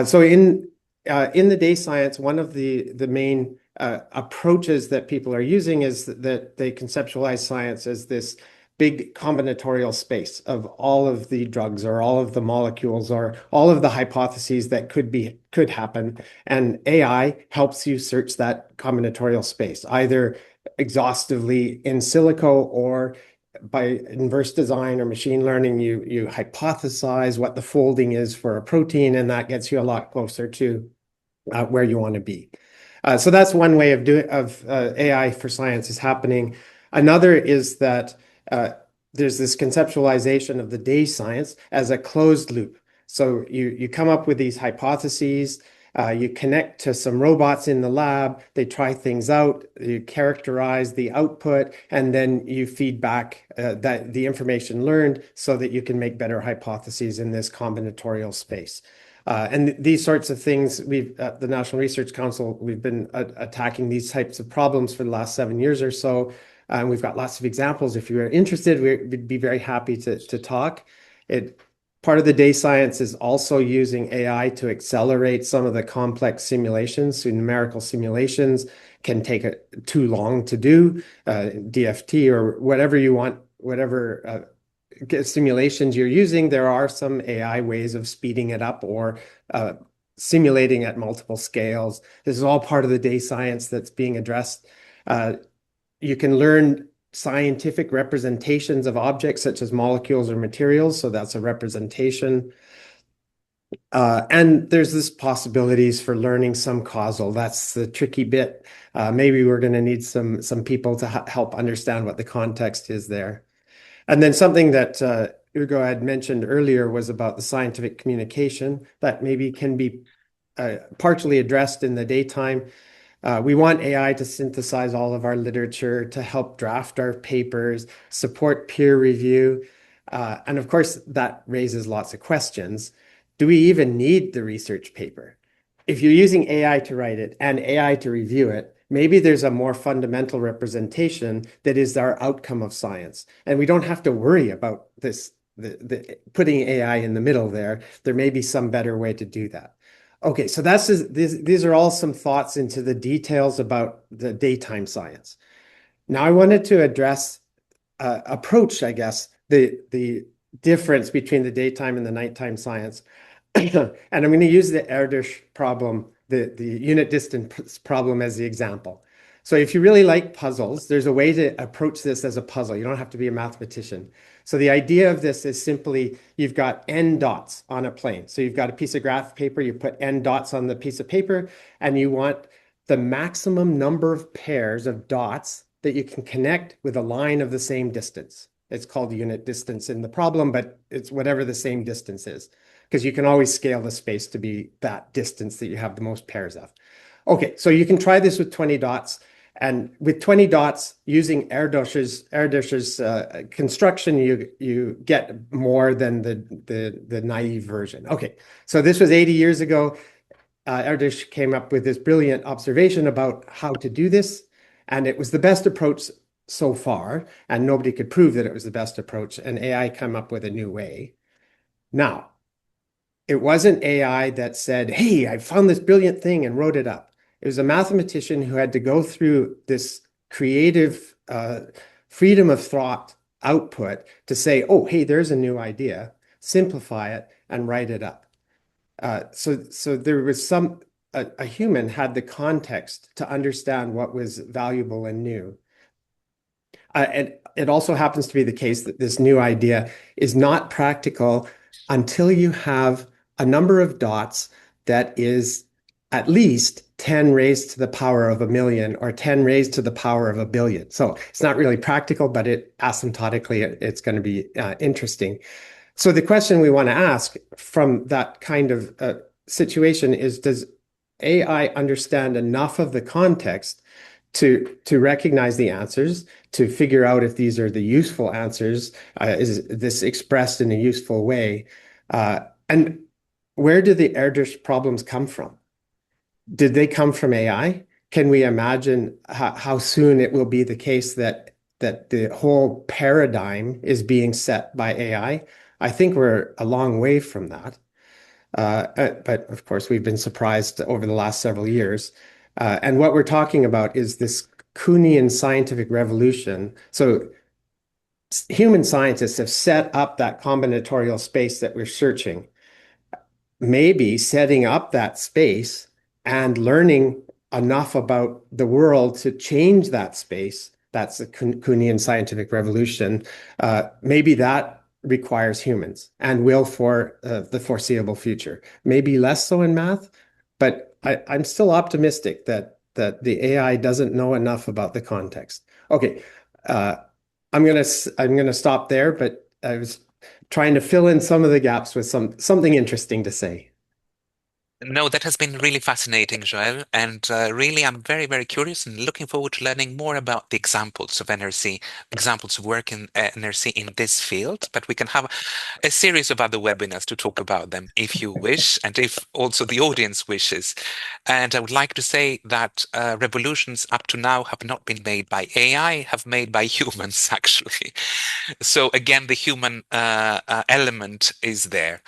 So in the day science, one of the main approaches that people are using is that they conceptualize science as this big combinatorial space of all of the drugs or all of the molecules or all of the hypotheses that could happen. And AI helps you search that combinatorial space, either exhaustively in silico or by inverse design or machine learning, you hypothesize what the folding is for a protein, and that gets you a lot closer to where you want to be. So that's one way of AI for science is happening. Another is that there's this conceptualization of the day science as a closed loop. So you come up with these hypotheses, you connect to some robots in the lab, they try things out, you characterize the output, and then you feed back the information learned so that you can make better hypotheses in this combinatorial space. And these sorts of things, at the National Research Council, we've been attacking these types of problems for the last 7 years or so. And we've got lots of examples. If you are interested, we'd be very happy to talk. Part of the day science is also using AI to accelerate some of the complex simulations. So numerical simulations can take too long to do, DFT or whatever you want, whatever simulations you're using. There are some AI ways of speeding it up or simulating at multiple scales. This is all part of the day science that's being addressed. You can learn scientific representations of objects such as molecules or materials. So that's a representation. And there's this possibilities for learning some causal. That's the tricky bit. Maybe we're going to need some people to help understand what the context is there. And then something that Ugo had mentioned earlier was about the scientific communication that maybe can be partially addressed in the daytime. We want AI to synthesize all of our literature, to help draft our papers, support peer review. And of course, that raises lots of questions. Do we even need the research paper? If you're using AI to write it and AI to review it, maybe there's a more fundamental representation that is our outcome of science. And we don't have to worry about this, putting AI in the middle there. There may be some better way to do that. Okay, so these are all some thoughts into the details about the daytime science. Now I wanted to address, approach, I guess, the difference between the daytime and the nighttime science. And I'm going to use the Erdős problem, the unit distance problem as the example. So if you really like puzzles, there's a way to approach this as a puzzle. You don't have to be a mathematician. So the idea of this is simply you've got n dots on a plane. So you've got a piece of graph paper, you put n dots on the piece of paper, and you want the maximum number of pairs of dots that you can connect with a line of the same distance. It's called unit distance in the problem, but it's whatever the same distance is, because you can always scale the space to be that distance that you have the most pairs of. Okay, so you can try this with 20 dots. And with 20 dots, using Erdős's construction, you get more than the naive version. Okay, so this was 80 years ago. Erdős came up with this brilliant observation about how to do this. And it was the best approach so far. And nobody could prove that it was the best approach. And AI came up with a new way. Now, it wasn't AI that said, hey, I found this brilliant thing and wrote it up. It was a mathematician who had to go through this creative freedom of thought output to say, oh, hey, there's a new idea, simplify it and write it up. So there was a human had the context to understand what was valuable and new. And it also happens to be the case that this new idea is not practical until you have a number of dots that is at least 10 raised to the power of a million or 10 raised to the power of a billion. So it's not really practical, but asymptotically, it's going to be interesting. So the question we want to ask from that kind of situation is, does AI understand enough of the context to recognize the answers, to figure out if these are the useful answers? Is this expressed in a useful way? And where do the Erdős problems come from? Did they come from AI? Can we imagine how soon it will be the case that the whole paradigm is being set by AI? I think we're a long way from that. But of course, we've been surprised over the last several years. And what we're talking about is this Kuhnian scientific revolution. So human scientists have set up that combinatorial space that we're searching. Maybe setting up that space and learning enough about the world to change that space, that's the Kuhnian scientific revolution. Maybe that requires humans and will for the foreseeable future. Maybe less so in math, but I'm still optimistic that the AI doesn't know enough about the context. Okay, I'm gonna stop there, but I was trying to fill in some of the gaps with something interesting to say. No, that has been really fascinating, Joel. And really, I'm very, very curious and looking forward to learning more about the examples of NRC, examples of work in NRC in this field. But we can have a series of other webinars to talk about them if you wish, and if also the audience wishes. And I would like to say that revolutions up to now have not been made by AI, have made by humans, actually. So again, the human element is there.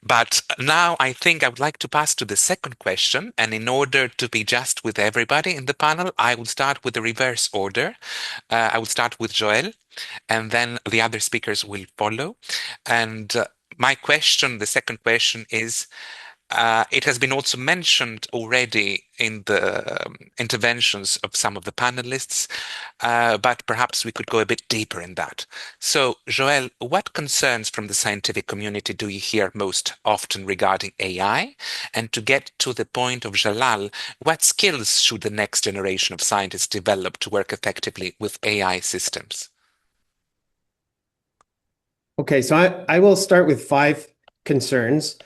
But now I think I would like to pass to the second question. And in order to be just with everybody in the panel, I will start with the reverse order. I will start with Joel, and then the other speakers will follow. And my question, the second question is, it has been also mentioned already in the interventions of some of the panelists, but perhaps we could go a bit deeper in that. So, Joel, what concerns from the scientific community do you hear most often regarding AI? And to get to the point of Jalal, what skills should the next generation of scientists develop to work effectively with AI systems? Okay, so I will start with 5 concerns.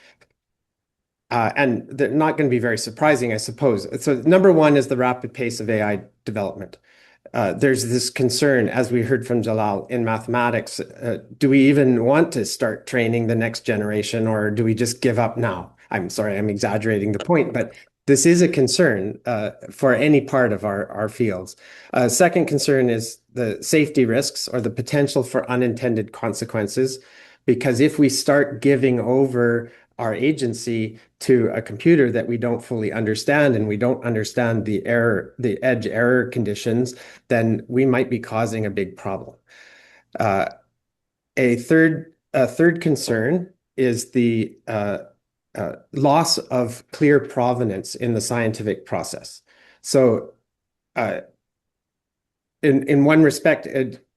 And they're not going to be very surprising, I suppose. So number 1 is the rapid pace of AI development. There's this concern, as we heard from Jalal, in mathematics. Do we even want to start training the next generation, or do we just give up now? I'm sorry, I'm exaggerating the point, but this is a concern for any part of our fields. Second concern is the safety risks or the potential for unintended consequences, because if we start giving over our agency to a computer that we don't fully understand, and we don't understand the edge error conditions, then we might be causing a big problem. A third concern is the loss of clear provenance in the scientific process. So in one respect,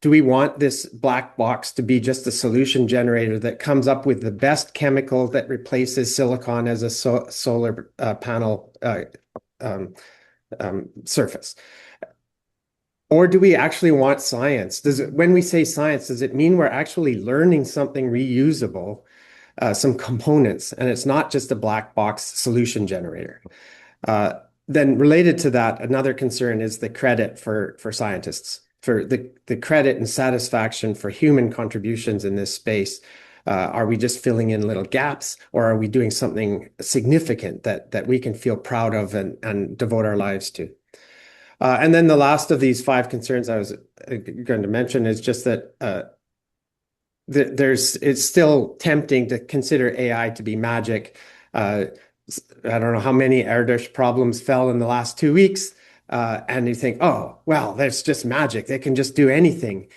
do we want this black box to be just a solution generator that comes up with the best chemical that replaces silicon as a solar panel surface? Or do we actually want science? When we say science, does it mean we're actually learning something reusable, some components, and it's not just a black box solution generator? Then related to that, another concern is the credit for scientists, for the credit and satisfaction for human contributions in this space. Are we just filling in little gaps, or are we doing something significant that we can feel proud of and devote our lives to? And then the last of these 5 concerns I was going to mention is just that it's still tempting to consider AI to be magic. I don't know how many Erdős problems fell in the last 2 weeks, and you think, oh, well, that's just magic. They can just do anything.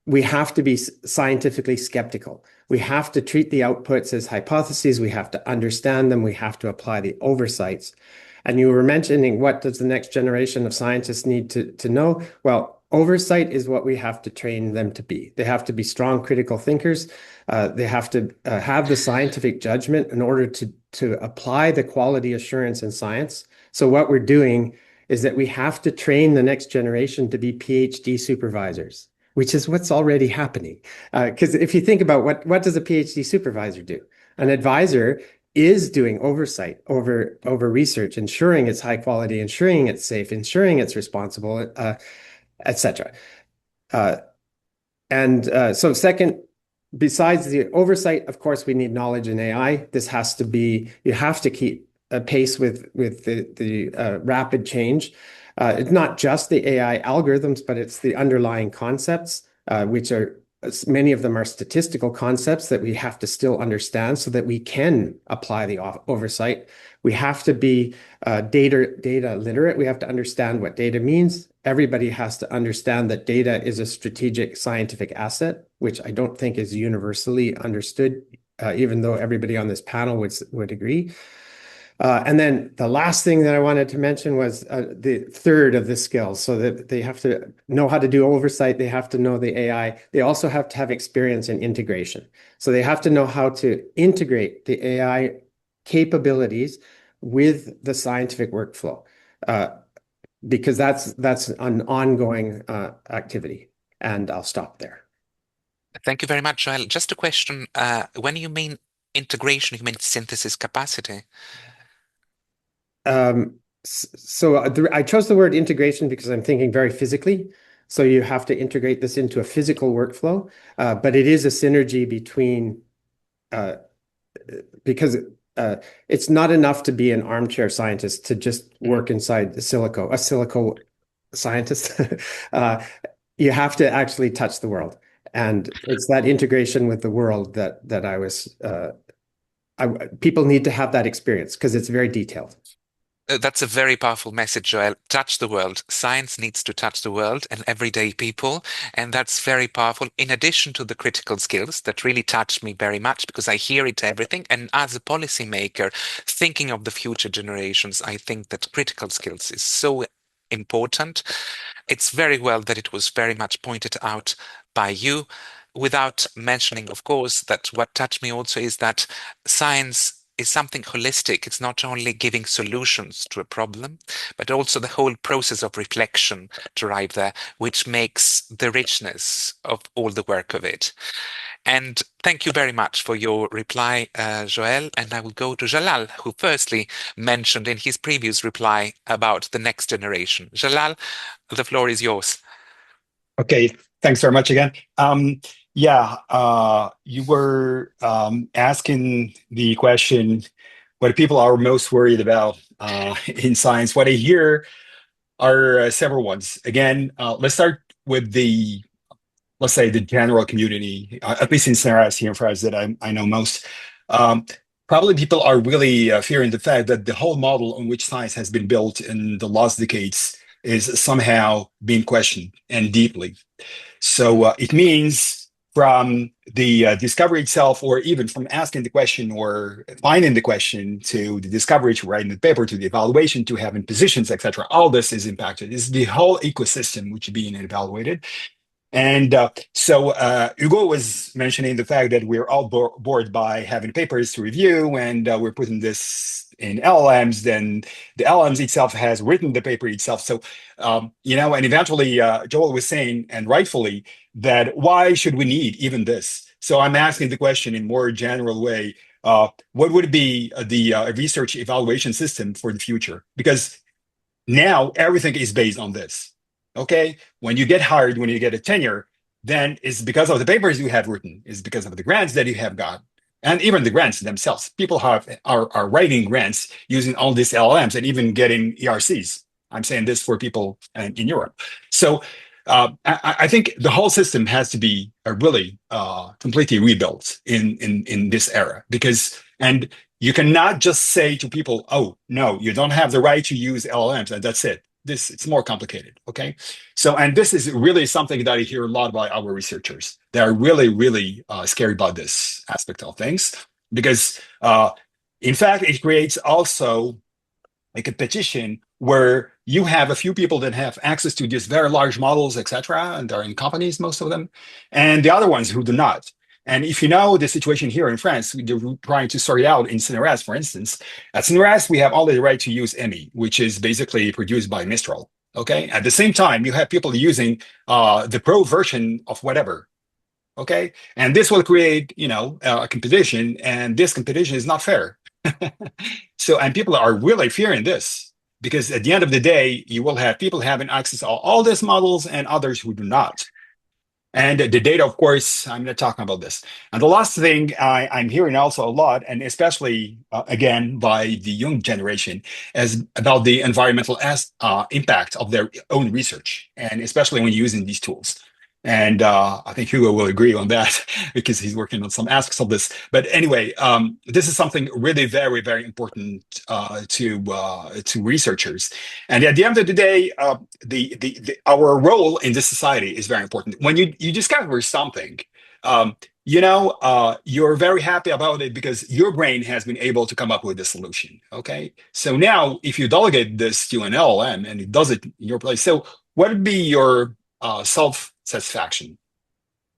We have to be scientifically skeptical. We have to treat the outputs as hypotheses. We have to understand them. We have to apply the oversights. And you were mentioning, what does the next generation of scientists need to know? Well, oversight is what we have to train them to be. They have to be strong critical thinkers. They have to have the scientific judgment in order to apply the quality assurance in science. So what we're doing is that we have to train the next generation to be PhD supervisors, which is what's already happening. Because if you think about what does a PhD supervisor do? An advisor is doing oversight over research, ensuring it's high quality, ensuring it's safe, ensuring it's responsible, etc. So second, besides the oversight, of course, we need knowledge in AI. This has to be, you have to keep pace with the rapid change. It's not just the AI algorithms, but it's the underlying concepts, which are, many of them are statistical concepts that we have to still understand so that we can apply the oversight. We have to be data literate. We have to understand what data means. Everybody has to understand that data is a strategic scientific asset, which I don't think is universally understood, even though everybody on this panel would agree. And then the last thing that I wanted to mention was the third of the skills, so that they have to know how to do oversight. They have to know the AI. They also have to have experience in integration. So they have to know how to integrate the AI capabilities with the scientific workflow, because that's an ongoing activity. And I'll stop there. Thank you very much, Joel. Just a question. When you mean integration, you mean synthesis capacity? I chose the word integration because I'm thinking very physically. So you have to integrate this into a physical workflow, but it is a synergy between, because it's not enough to be an armchair scientist to just work inside a silico scientist. You have to actually touch the world. And it's that integration with the world that I was, people need to have that experience because it's very detailed. That's a very powerful message, Joel. Touch the world. Science needs to touch the world and everyday people. And that's very powerful, in addition to the critical skills that really touched me very much, because I hear it everything. And as a policymaker, thinking of the future generations, I think that critical skills is so important. It's very well that it was very much pointed out by you, without mentioning, of course, that what touched me also is that science is something holistic. It's not only giving solutions to a problem, but also the whole process of reflection to arrive there, which makes the richness of all the work of it. And thank you very much for your reply, Joel. And I will go to Jalal, who firstly mentioned in his previous reply about the next generation. Jalal, the floor is yours. Okay, thanks very much again. You were asking the question, what people are most worried about in science. What I hear are several ones. Again, let's start with let's say the general community, at least in scenarios here in France that I know most. Probably people are really fearing the fact that the whole model on which science has been built in the last decades is somehow being questioned, and deeply. So it means from the discovery itself, or even from asking the question or finding the question, to the discovery, to writing the paper, to the evaluation, to having positions, etc. All this is impacted. It's the whole ecosystem which is being evaluated. And so Hugo was mentioning the fact that we're all bored by having papers to review, and we're putting this in LLMs. Then the LLMs itself has written the paper itself. So, and eventually Joel was saying, and rightfully, that why should we need even this? So I'm asking the question in more general way, what would be the research evaluation system for the future? Because now everything is based on this. Okay, when you get hired, when you get a tenure, then it's because of the papers you have written, it's because of the grants that you have got, and even the grants themselves. People are writing grants using all these LLMs and even getting ERCs. I'm saying this for people in Europe. So I think the whole system has to be really completely rebuilt in this era, and you cannot just say to people, "Oh no, you don't have the right to use LLMs," and that's it. It's more complicated. Okay, so and this is really something that I hear a lot about our researchers. They are really scared about this aspect of things because, in fact, it creates also a competition where you have a few people that have access to these very large models, etc., and they're in companies, most of them, and the other ones who do not. And if you know the situation here in France, we're trying to sort it out in CNRS, for instance. At CNRS, we have all the right to use EMI, which is basically produced by Mistral. Okay. At the same time, you have people using the pro version of whatever. Okay. And this will create, a competition, and this competition is not fair. So, and people are really fearing this because at the end of the day, you will have people having access to all these models and others who do not. And the data, of course, I'm not talking about this. And the last thing I'm hearing also a lot, and especially again by the young generation, is about the environmental impact of their own research, and especially when using these tools. And I think Hugo will agree on that because he's working on some aspects of this. But anyway, this is something really very important to researchers. And at the end of the day, our role in this society is very important. When you discover something, you're very happy about it because your brain has been able to come up with a solution. Okay, so now if you delegate this to an LLM and it does it in your place, so what would be your self-satisfaction?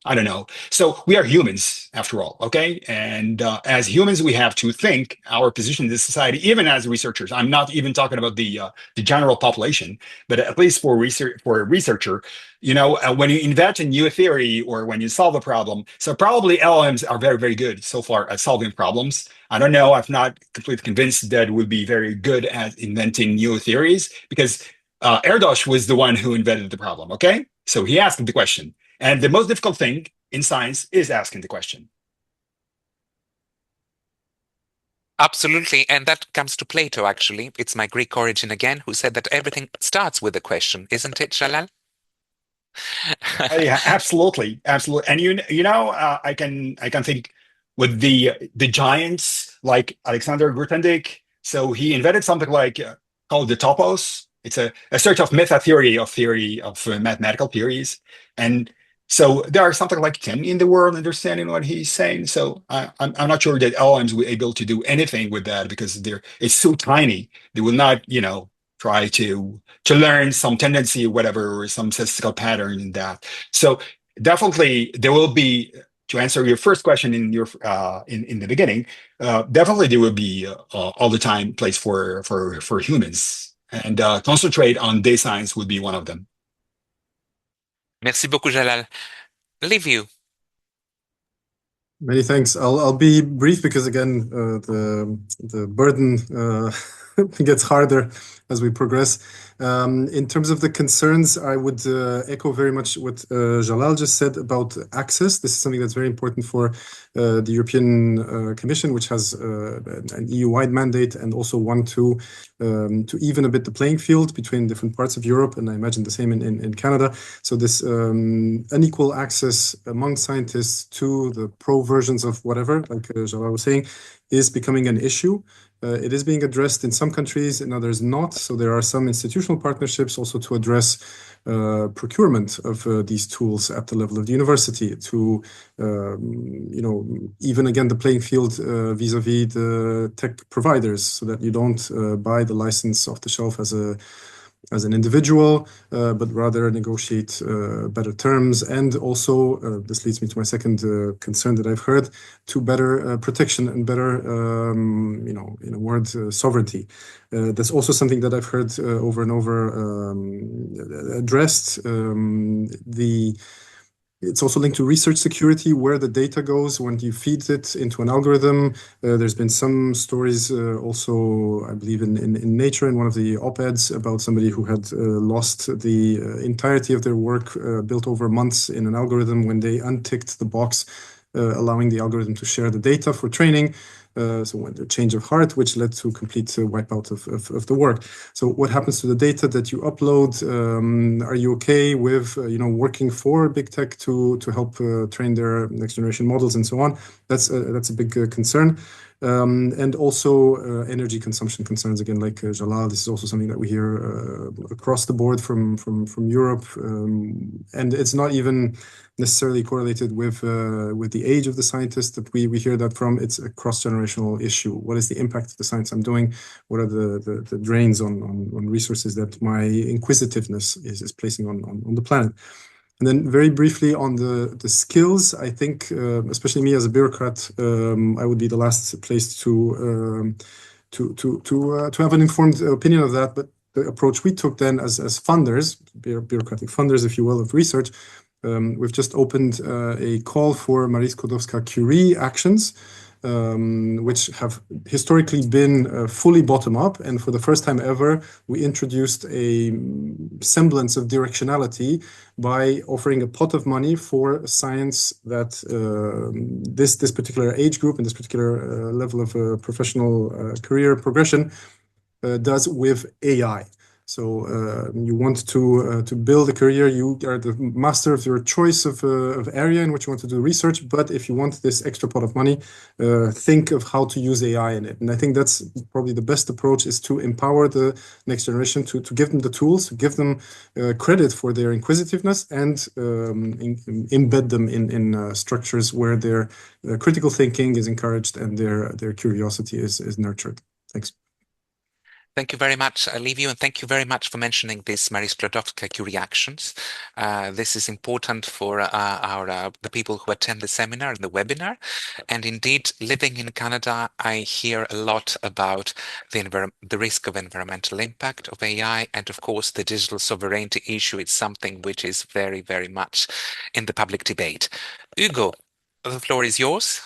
I don't know. So we are humans after all, okay? And as humans, we have to think our position in this society, even as researchers. I'm not even talking about the general population, but at least for a researcher, when you invent a new theory or when you solve a problem, so probably LLMs are very good so far at solving problems. I don't know. I'm not completely convinced that we'll be very good at inventing new theories because Erdos was the one who invented the problem, okay? So he asked the question. And the most difficult thing in science is asking the question. Absolutely. And that comes to Plato, actually. It's my Greek origin again, who said that everything starts with a question, isn't it, Jalal? Yeah, absolutely. And I can think with the giants like Alexander Grothendieck. So he invented something like called the topos. It's a sort of meta theory of mathematical theories. And so there are something like 10 in the world understanding what he's saying. So I'm not sure that LLMs will be able to do anything with that because it's so tiny. They will not, try to learn some tendency, whatever, or some statistical pattern in that. So definitely there will be, to answer your first question in your in the beginning, definitely there will be all the time place for humans, and concentrate on data science would be one of them. Merci beaucoup, Jalal. Liviu. Many thanks. I'll be brief because again the burden gets harder as we progress. In terms of the concerns, I would echo very much what Jalal just said about access. This is something that's very important for the European Commission, which has an EU-wide mandate and also want to even a bit the playing field between different parts of Europe, and I imagine the same in Canada. So this unequal access among scientists to the pro versions of whatever, like Jalal was saying, is becoming an issue. It is being addressed in some countries, in others not. So there are some institutional partnerships also to address procurement of these tools at the level of the university to, even again, the playing field vis-a-vis the tech providers so that you don't buy the license off the shelf as an individual, but rather negotiate better terms. And also, this leads me to my second concern that I've heard, to better protection and better, in a word, sovereignty. That's also something that I've heard over and over addressed. It's also linked to research security, where the data goes when you feed it into an algorithm. There's been some stories also, I believe, in Nature, in one of the op-eds, about somebody who had lost the entirety of their work built over months in an algorithm when they unticked the box allowing the algorithm to share the data for training. So when the change of heart, which led to complete wipeout of the work. So what happens to the data that you upload? Are you okay with working for big tech to help train their next generation models and so on? That's a big concern. And also energy consumption concerns, again, like Jalal. This is also something that we hear across the board from Europe, and it's not even necessarily correlated with the age of the scientist that we hear that from. It's a cross-generational issue. What is the impact of the science I'm doing? What are the drains on resources that my inquisitiveness is placing on the planet? And then very briefly on the skills, I think, especially me as a bureaucrat, I would be the last place to have an informed opinion of that. But the approach we took then as funders, bureaucratic funders, if you will, of research, we've just opened a call for Marie Skłodowska-Curie actions, which have historically been fully bottom-up. And for the first time ever, we introduced a semblance of directionality by offering a pot of money for science that this particular age group and this particular level of professional career progression does with AI. So you want to build a career, you are the master of your choice of area in which you want to do research. But if you want this extra pot of money, think of how to use AI in it. And I think that's probably the best approach, is to empower the next generation, to give them the tools, to give them credit for their inquisitiveness, and embed them in structures where their critical thinking is encouraged and their curiosity is nurtured. Thanks. Thank you very much, Livio, and thank you very much for mentioning this Marie Skłodowska-Curie actions. This is important for the people who attend the seminar and the webinar. And indeed, living in Canada, I hear a lot about the risk of environmental impact of AI, and of course, the digital sovereignty issue is something which is very, very much in the public debate. Hugo, the floor is yours.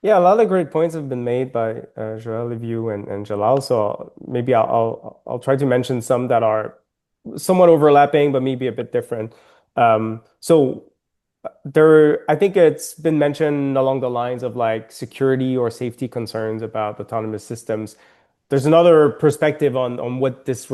Yeah, a lot of great points have been made by Joël, Liviu, and Jalal. So maybe I'll try to mention some that are somewhat overlapping, but maybe a bit different. So I think it's been mentioned along the lines of like security or safety concerns about autonomous systems. There's another perspective on what this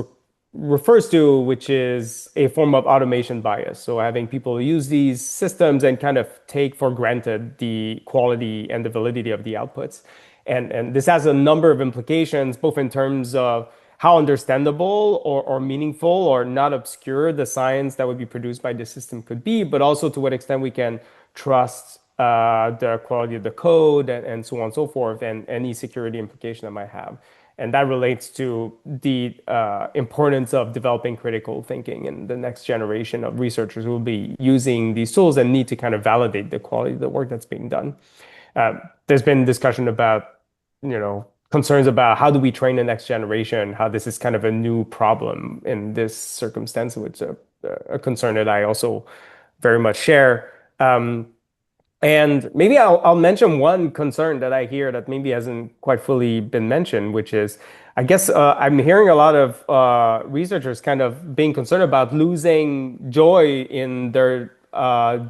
refers to, which is a form of automation bias. So having people use these systems and kind of take for granted the quality and the validity of the outputs. And this has a number of implications, both in terms of how understandable or meaningful or not obscure the science that would be produced by the system could be, but also to what extent we can trust the quality of the code and so on and so forth, and any security implication that might have. And that relates to the importance of developing critical thinking, and the next generation of researchers will be using these tools and need to kind of validate the quality of the work that's being done. There's been discussion about, concerns about how do we train the next generation, how this is kind of a new problem in this circumstance, which is a concern that I also very much share. And maybe I'll mention one concern that I hear that maybe hasn't quite fully been mentioned, which is, I guess I'm hearing a lot of researchers kind of being concerned about losing joy in their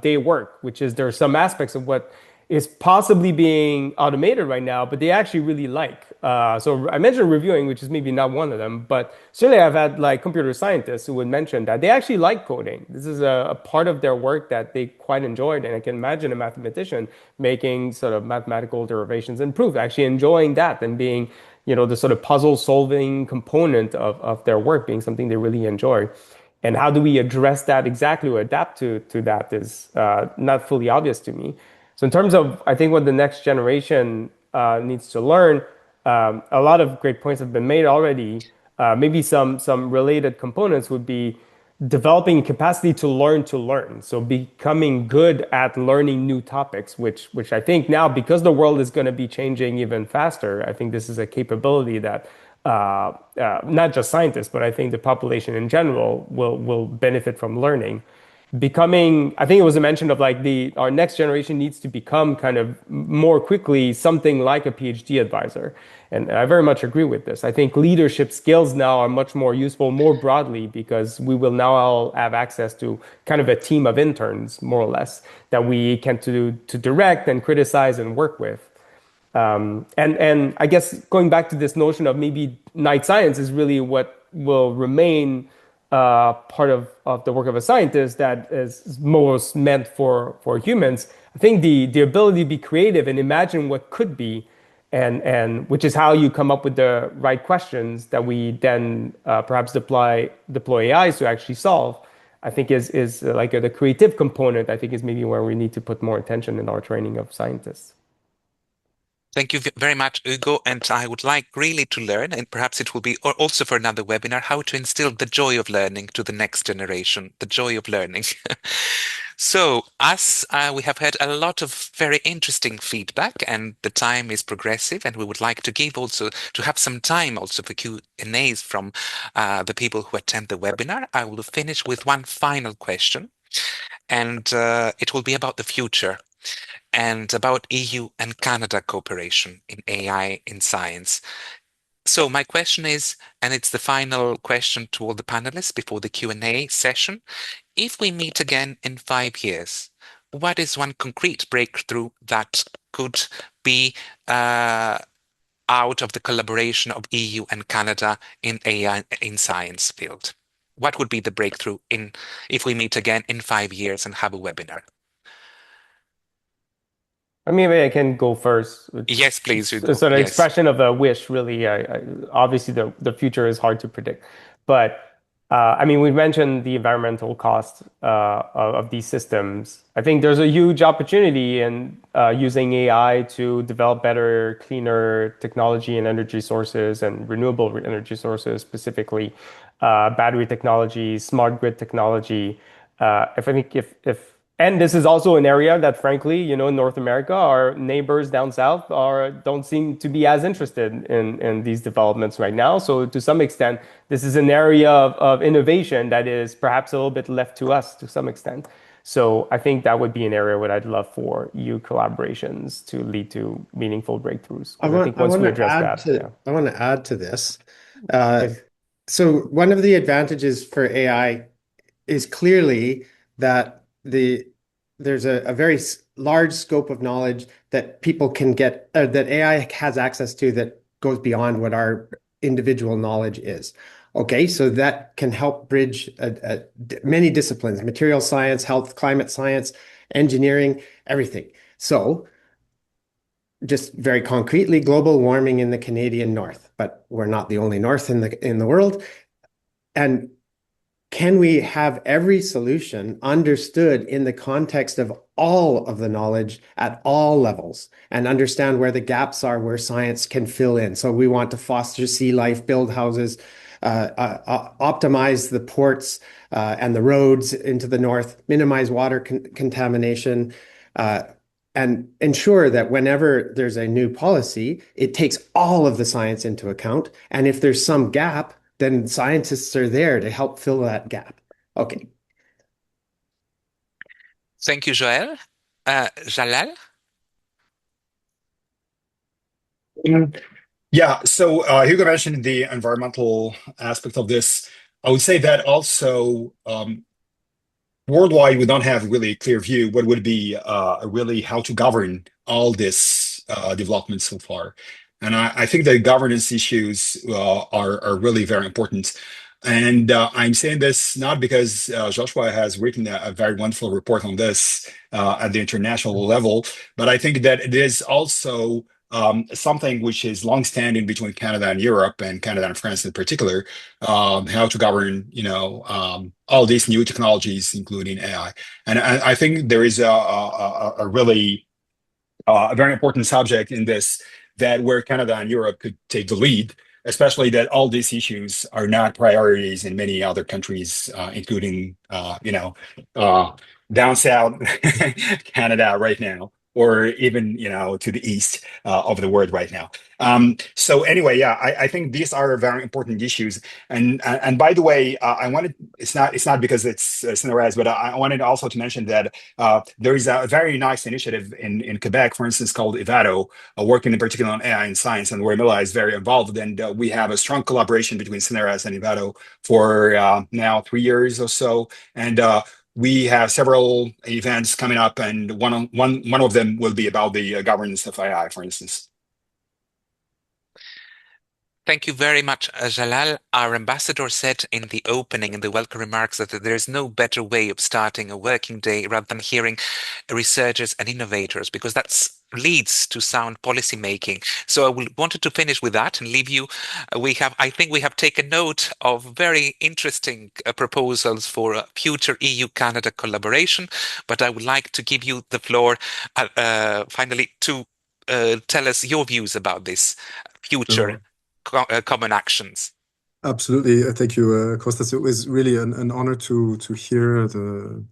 day work, which is there are some aspects of what is possibly being automated right now, but they actually really like. So I mentioned reviewing, which is maybe not one of them, but certainly I've had like computer scientists who would mention that they actually like coding. This is a part of their work that they quite enjoyed. And I can imagine a mathematician making sort of mathematical derivations and proof, actually enjoying that and being, the sort of puzzle solving component of their work being something they really enjoy. And how do we address that exactly or adapt to that is not fully obvious to me. So in terms of, I think, what the next generation needs to learn, a lot of great points have been made already. Maybe some related components would be developing capacity to learn. So becoming good at learning new topics, which I think now, because the world is going to be changing even faster, I think this is a capability that not just scientists, but I think the population in general will benefit from learning. I think it was a mention of like our next generation needs to become kind of more quickly something like a PhD advisor. And I very much agree with this. I think leadership skills now are much more useful more broadly, because we will now all have access to kind of a team of interns, more or less, that we can to direct and criticize and work with. And I guess going back to this notion of maybe night science is really what will remain part of the work of a scientist that is most meant for humans. I think the ability to be creative and imagine what could be, and which is how you come up with the right questions that we then perhaps deploy AIs to actually solve. I think is like the creative component. I think is maybe where we need to put more attention in our training of scientists. Thank you very much, Hugo. And I would like really to learn, and perhaps it will be also for another webinar, how to instill the joy of learning to the next generation, the joy of learning. So, as we have had a lot of very interesting feedback, and the time is progressive, and we would like to give also to have some time also for Q&As from the people who attend the webinar. I will finish with one final question, and it will be about the future and about EU and Canada cooperation in AI in science. So my question is, and it's the final question to all the panelists before the Q&A session, if we meet again in 5 years, what is one concrete breakthrough that could be out of the collaboration of EU and Canada in AI in science field? What would be the breakthrough if we meet again in 5 years and have a webinar? I mean, maybe I can go first. Yes, please, Hugo. It's an Yes. expression of a wish, really. Obviously, the future is hard to predict. But I mean, we mentioned the environmental cost of these systems. I think there's a huge opportunity in using AI to develop better, cleaner technology and energy sources and renewable energy sources, specifically battery technology, smart grid technology. And this is also an area that, frankly, in North America, our neighbors down south don't seem to be as interested in these developments right now. So to some extent, this is an area of innovation that is perhaps a little bit left to us to some extent. So I think that would be an area where I'd love for EU collaborations to lead to meaningful breakthroughs. I think once we address that, I want to add to this. So one of the advantages for AI is clearly that there's a very large scope of knowledge that people can get, that AI has access to that goes beyond what our individual knowledge is. Okay, so that can help bridge many disciplines: material science, health, climate science, engineering, everything. So just very concretely, global warming in the Canadian North, but we're not the only North in the world. And can we have every solution understood in the context of all of the knowledge at all levels and understand where the gaps are, where science can fill in? So we want to foster sea life, build houses, optimize the ports and the roads into the north, minimize water contamination, and ensure that whenever there's a new policy, it takes all of the science into account. And if there's some gap, then scientists are there to help fill that gap. Okay. Thank you, Joel. Jalal? Yeah, so Hugo mentioned the environmental aspect of this. I would say that also worldwide, we don't have really a clear view what would be really how to govern all this development so far. And I think the governance issues are really very important. And I'm saying this not because Joshua has written a very wonderful report on this at the international level, but I think that it is also something which is longstanding between Canada and Europe, and Canada and France in particular, how to govern, all these new technologies, including AI. And I think there is a really a very important subject in this, that where Canada and Europe could take the lead, especially that all these issues are not priorities in many other countries, including, down south Canada right now, or even, to the east of the world right now. So anyway, yeah, I think these are very important issues. And by the way, I wanted, it's not because it's Cineraz, but I wanted also to mention that there is a very nice initiative in Quebec, for instance, called Evado, working in particular on AI and science, and where Mila is very involved. And we have a strong collaboration between Cineraz and Evado for now 3 years or so. And we have several events coming up, and one of them will be about the governance of AI, for instance. Thank you very much, Jalal. Our ambassador said in the opening, in the welcome remarks, that there is no better way of starting a working day rather than hearing researchers and innovators, because that leads to sound policy making. So wanted to finish with that and leave you. I think we have taken note of very interesting proposals for future EU-Canada collaboration, but I would like to give you the floor finally to tell us your views about this future common actions. Absolutely. Thank you, Kostas. It was really an honor to hear the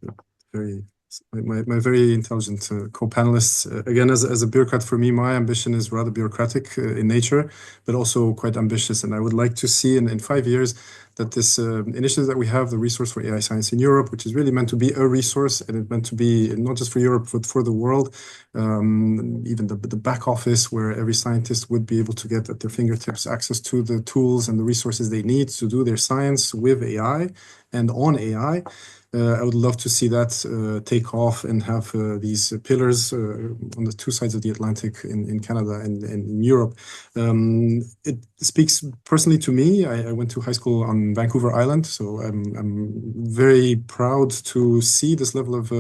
very my very intelligent co-panelists. Again, as a bureaucrat, for me, my ambition is rather bureaucratic in nature, but also quite ambitious. And I would like to see in 5 years that this initiative that we have, the Resource for AI Science in Europe, which is really meant to be a resource, and it's meant to be not just for Europe, but for the world, even the back office where every scientist would be able to get at their fingertips access to the tools and the resources they need to do their science with AI and on AI. I would love to see that take off and have these pillars on the two sides of the Atlantic in Canada and in Europe. It speaks personally to me. I went to high school on Vancouver Island, so I'm very proud to see this level of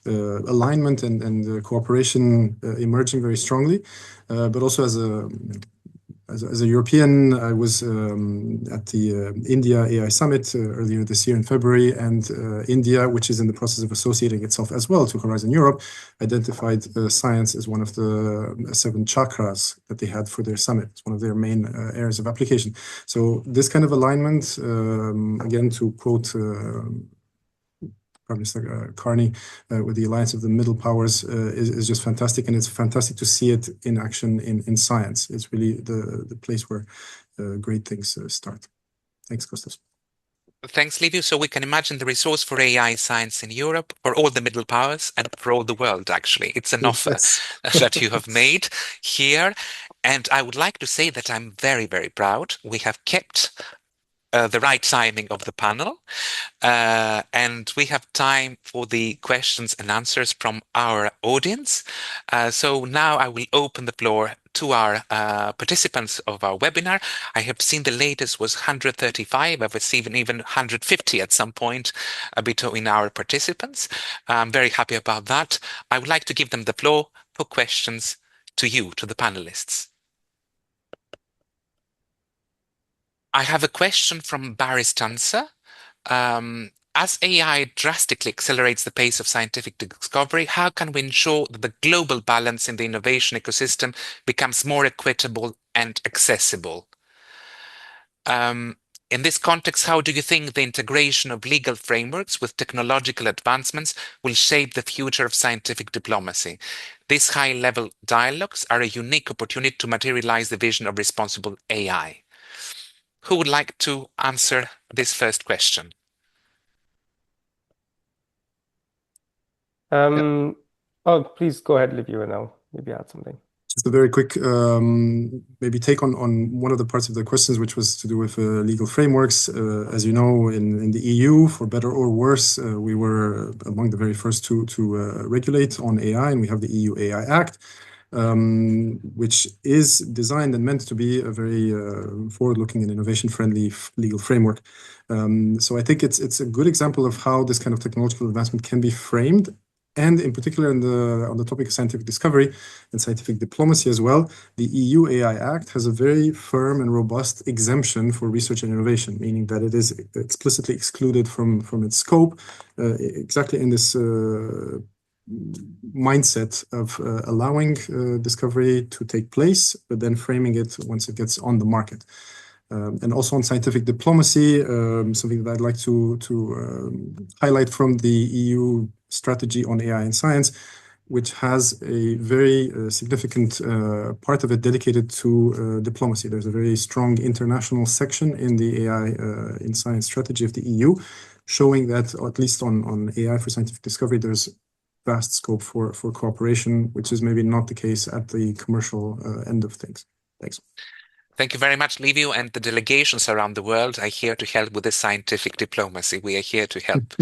alignment and cooperation emerging very strongly. But also as a European, I was at the India AI Summit earlier this year in February, and India, which is in the process of associating itself as well to Horizon Europe, identified science as one of the 7 chakras that they had for their summit. It's one of their main areas of application. So this kind of alignment, again, to quote Prime Minister Carney with the Alliance of the Middle Powers is just fantastic, and it's fantastic to see it in action in science. It's really the place where great things start. Thanks, Kostas. Thanks, Livio. So we can imagine the resource for AI science in Europe for all the middle powers and for all the world, actually. It's an offer that you have made here. And I would like to say that I'm very, very proud. We have kept the right timing of the panel. And we have time for the questions and answers from our audience. So now I will open the floor to our participants of our webinar. I have seen the latest was 135. I've seen even 150 at some point between our participants. I'm very happy about that. I would like to give them the floor for questions to you, to the panelists. I have a question from Barry Stanza. As AI drastically accelerates the pace of scientific discovery, how can we ensure that the global balance in the innovation ecosystem becomes more equitable and accessible? In this context, how do you think the integration of legal frameworks with technological advancements will shape the future of scientific diplomacy? These high-level dialogues are a unique opportunity to materialize the vision of responsible AI. Who would like to answer this first question? Oh, please go ahead, Livio, and I'll maybe add something. Just a very quick maybe take on one of the parts of the questions, which was to do with legal frameworks. As you know, in the EU, for better or worse, we were among the very first to regulate on AI, and we have the EU AI Act, which is designed and meant to be a very forward-looking and innovation-friendly legal framework. So I think it's a good example of how this kind of technological advancement can be framed. And in particular, on the topic of scientific discovery and scientific diplomacy as well, the EU AI Act has a very firm and robust exemption for research and innovation, meaning that it is explicitly excluded from its scope, exactly in this mindset of allowing discovery to take place, but then framing it once it gets on the market. And also on scientific diplomacy, something that I'd like to highlight from the EU strategy on AI and science, which has a very significant part of it dedicated to diplomacy. There's a very strong international section in the AI in science strategy of the EU, showing that, at least on AI for scientific discovery, there's vast scope for cooperation, which is maybe not the case at the commercial end of things. Thanks. Thank you very much, Livio, and the delegations around the world are here to help with the scientific diplomacy. We are here to help.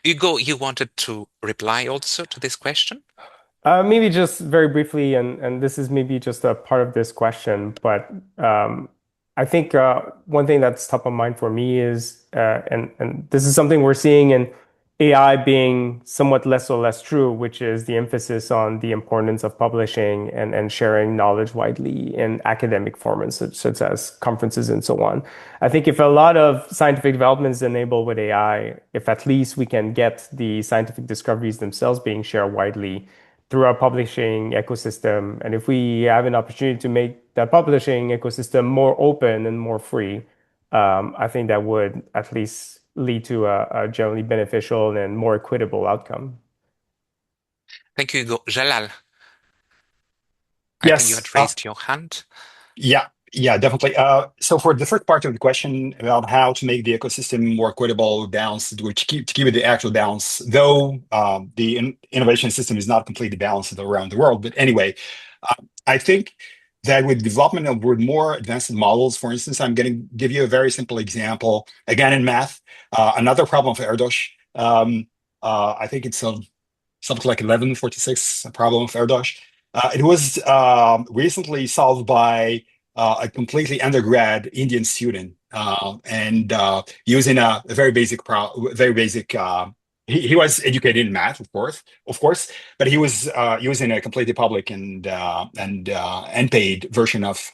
Hugo, you wanted to reply also to this question? Maybe just very briefly, and this is maybe just a part of this question, but I think one thing that's top of mind for me is, and this is something we're seeing in AI being somewhat less or less true, which is the emphasis on the importance of publishing and sharing knowledge widely in academic formats, such as conferences and so on. I think if a lot of scientific development is enabled with AI, if at least we can get the scientific discoveries themselves being shared widely through our publishing ecosystem. And if we have an opportunity to make that publishing ecosystem more open and more free, I think that would at least lead to a generally beneficial and more equitable outcome. Thank you, Hugo. Jalal, I think you Yes. had raised your hand. Yeah, definitely. So for the first part of the question about how to make the ecosystem more equitable, balanced, to keep it the actual balance, though the innovation system is not completely balanced around the world. But anyway, I think that with development of more advanced models, for instance, I'm going to give you a very simple example, again in math, another problem of Erdos. I think it's something like 1146, a problem of Erdos. It was recently solved by a completely undergrad Indian student, and using a very basic, he was educated in math, of course, but he was using a completely public and unpaid version of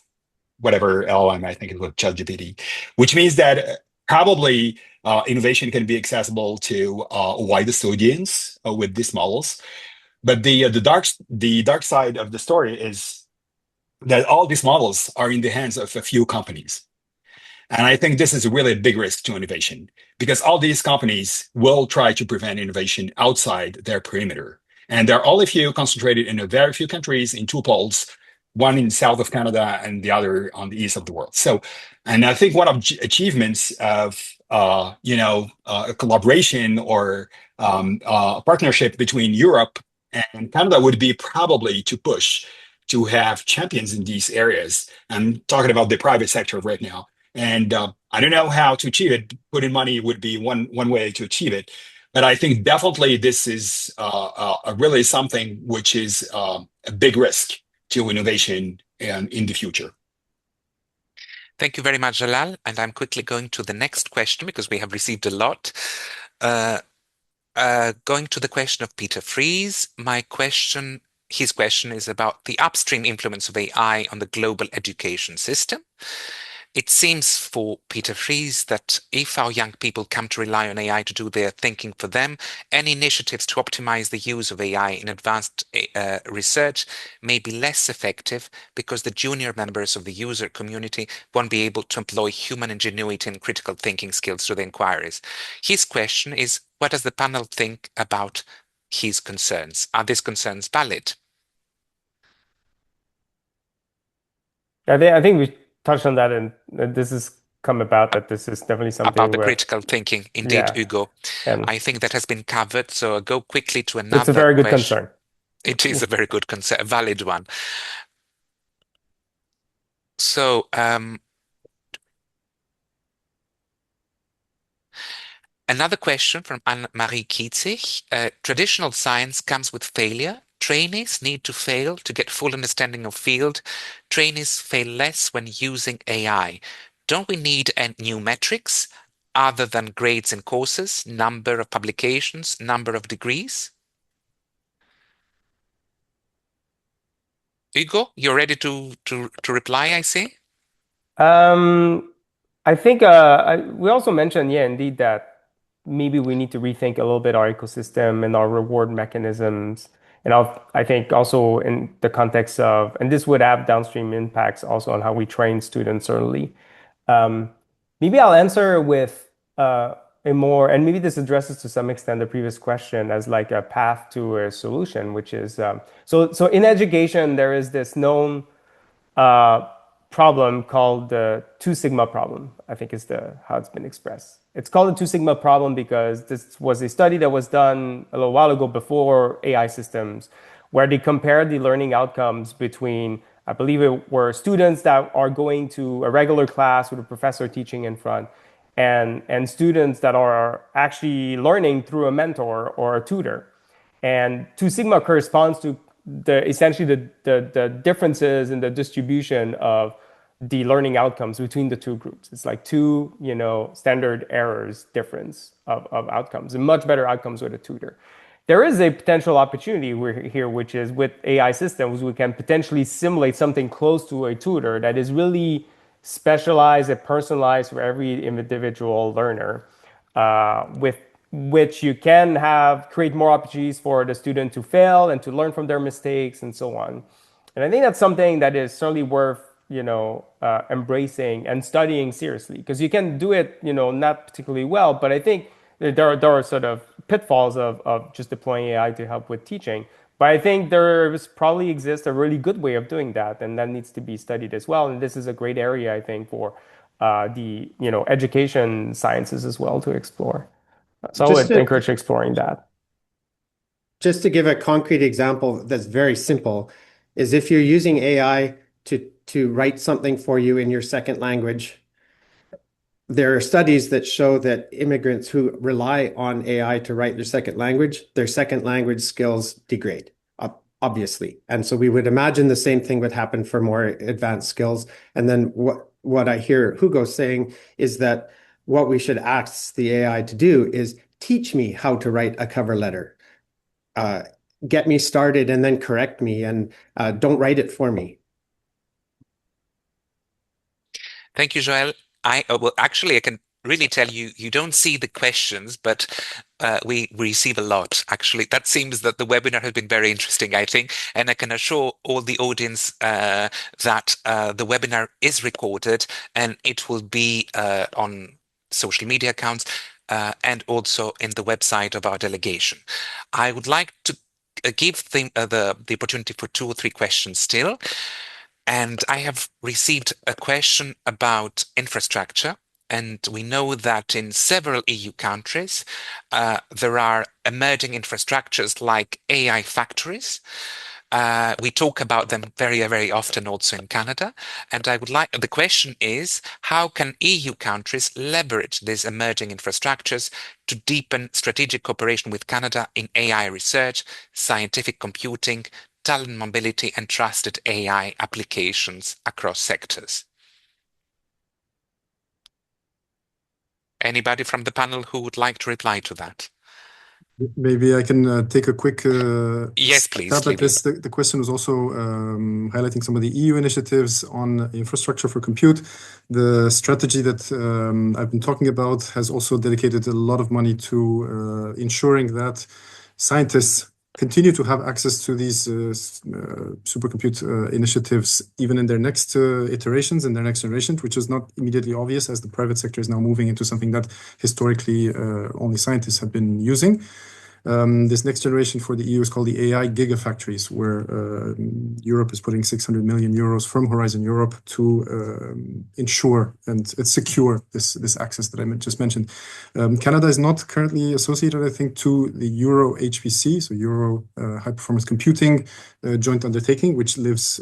whatever LLM. I think it was ChatGPT, which means that probably innovation can be accessible to a widest audience with these models. But the dark side of the story is that all these models are in the hands of a few companies. And I think this is really a big risk to innovation because all these companies will try to prevent innovation outside their perimeter. And there are only a few concentrated in a very few countries in two poles, one in the south of Canada and the other on the east of the world. So, and I think one of achievements of a collaboration or a partnership between Europe and Canada would be probably to push to have champions in these areas. I'm talking about the private sector right now. And I don't know how to achieve it. Putting money would be one way to achieve it. But I think definitely this is really something which is a big risk to innovation in the future. Thank you very much, Jalal. And I'm quickly going to the next question because we have received a lot. Going to the question of Peter Fries, his question is about the upstream influence of AI on the global education system. It seems for Peter Fries that if our young people come to rely on AI to do their thinking for them, any initiatives to optimize the use of AI in advanced research may be less effective because the junior members of the user community won't be able to employ human ingenuity and critical thinking skills to the inquiries. His question is, what does the panel think about his concerns? Are these concerns valid? I think we touched on that, and this has come about that this is definitely something about the critical thinking. Indeed, yeah. Hugo. And I think that has been covered. So I'll go quickly to another. It's a very good question. concern. It is a very good concern, a valid one. So another question from Anne-Marie Kietzig. Traditional science comes with failure. Trainees need to fail to get full understanding of field. Trainees fail less when using AI. Don't we need new metrics other than grades in courses, number of publications, number of degrees? Hugo, you're ready to reply, I see? I think we also mentioned, yeah, indeed, that maybe we need to rethink a little bit our ecosystem and our reward mechanisms. And I think also in the context of, and this would have downstream impacts also on how we train students early. Maybe I'll answer with a more, and maybe this addresses to some extent the previous question as like a path to a solution, which is, so in education, there is this known problem called the 2 sigma problem, I think is how it's been expressed. It's called the 2 sigma problem because this was a study that was done a little while ago before AI systems, where they compared the learning outcomes between, I believe it were students that are going to a regular class with a professor teaching in front, and students that are actually learning through a mentor or a tutor. And 2 sigma corresponds to essentially the differences in the distribution of the learning outcomes between the two groups. It's like two, standard errors difference of outcomes, and much better outcomes with a tutor. There is a potential opportunity here, which is with AI systems, we can potentially simulate something close to a tutor that is really specialized and personalized for every individual learner, with which you can create more opportunities for the student to fail and to learn from their mistakes and so on. And I think that's something that is certainly worth, embracing and studying seriously, because you can do it, not particularly well, but I think there are sort of pitfalls of just deploying AI to help with teaching. But I think there's probably exists a really good way of doing that, and that needs to be studied as well. And this is a great area, I think, for the education sciences as well to explore. So I would encourage exploring that. Just to give a concrete example that's very simple, is if you're using AI to write something for you in your second language, there are studies that show that immigrants who rely on AI to write their second language skills degrade, obviously. And so we would imagine the same thing would happen for more advanced skills. And then what I hear Hugo saying is that what we should ask the AI to do is teach me how to write a cover letter. Get me started and then correct me, and don't write it for me. Thank you, Joel. Actually, I can really tell you, you don't see the questions, but we receive a lot. Actually, that seems that the webinar has been very interesting, I think, and I can assure all the audience that the webinar is recorded and it will be on social media accounts and also in the website of our delegation. I would like to give the opportunity for 2 or 3 questions still. And I have received a question about infrastructure. And we know that in several EU countries, there are emerging infrastructures like AI factories. We talk about them very, very often also in Canada. And the question is, how can EU countries leverage these emerging infrastructures to deepen strategic cooperation with Canada in AI research, scientific computing, talent mobility, and trusted AI applications across sectors? Anybody from the panel who would like to reply to that? Maybe I can take a quick yes, please. stab at this. The question was also highlighting some of the EU initiatives on infrastructure for compute. The strategy that I've been talking about has also dedicated a lot of money to ensuring that scientists continue to have access to these supercompute initiatives, even in their next iterations, in their next generation, which is not immediately obvious as the private sector is now moving into something that historically only scientists have been using. This next generation for the EU is called the AI gigafactories, where Europe is putting 600 million euros from Horizon Europe to ensure and secure this access that I just mentioned. Canada is not currently associated, I think, to the Euro HPC, so Euro High Performance Computing joint undertaking, which lives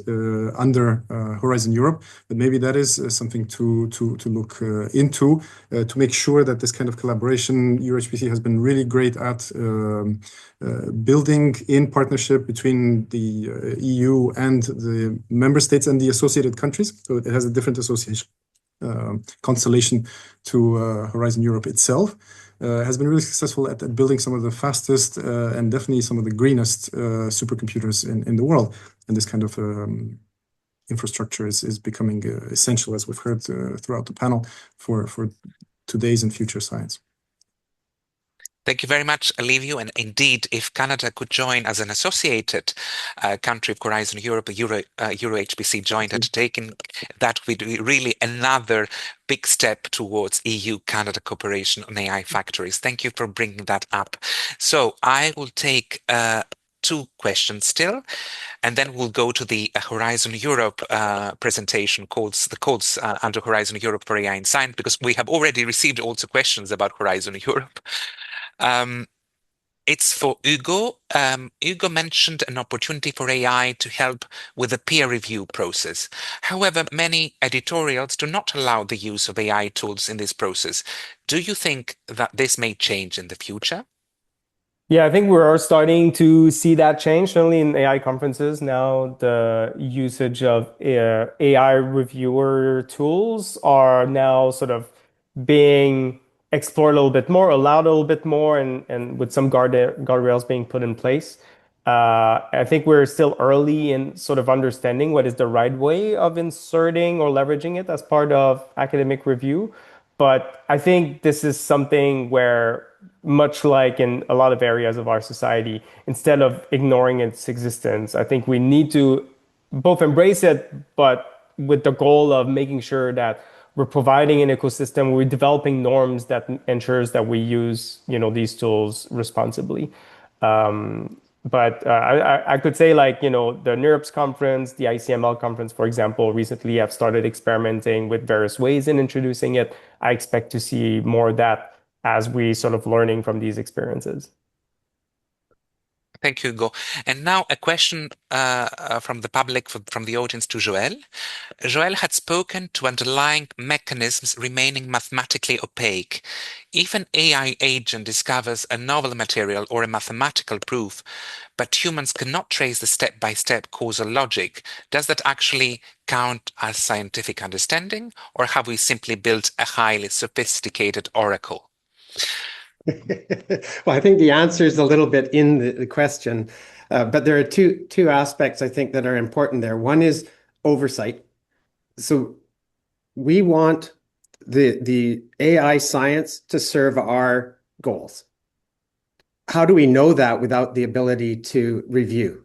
under Horizon Europe. But maybe that is something to look into to make sure that this kind of collaboration, Euro HPC has been really great at building in partnership between the EU and the member states and the associated countries. So it has a different association constellation to Horizon Europe itself. Has been really successful at building some of the fastest and definitely some of the greenest supercomputers in the world. And this kind of infrastructure is becoming essential, as we've heard throughout the panel, for today's and future science. Thank you very much, Olivia. And indeed, if Canada could join as an associated country of Horizon Europe, a Euro HPC joint undertaking, that would be really another big step towards EU-Canada cooperation on AI factories. Thank you for bringing that up. So I will take 2 questions still, and then we'll go to the Horizon Europe presentation, the codes under Horizon Europe for AI in Science, because we have already received also questions about Horizon Europe. It's for Hugo. Hugo mentioned an opportunity for AI to help with the peer review process. However, many editorials do not allow the use of AI tools in this process. Do you think that this may change in the future? Yeah, I think we are starting to see that change, certainly in AI conferences. Now, the usage of AI reviewer tools are now sort of being explored a little bit more, allowed a little bit more, and with some guardrails being put in place. I think we're still early in sort of understanding what is the right way of inserting or leveraging it as part of academic review. But I think this is something where, much like in a lot of areas of our society, instead of ignoring its existence, I think we need to both embrace it, but with the goal of making sure that we're providing an ecosystem, we're developing norms that ensures that we use, these tools responsibly. But I could say, like, the NeurIPS conference, the ICML conference, for example, recently have started experimenting with various ways in introducing it. I expect to see more of that as we sort of learning from these experiences. Thank you, Hugo. And now a question from the public, from the audience to Joël. Joël had spoken to underlying mechanisms remaining mathematically opaque. If an AI agent discovers a novel material or a mathematical proof, but humans cannot trace the step-by-step causal logic, does that actually count as scientific understanding, or have we simply built a highly sophisticated oracle? Well, I think the answer is a little bit in the question, but there are two aspects I think that are important there. One is oversight. So we want the AI science to serve our goals. How do we know that without the ability to review?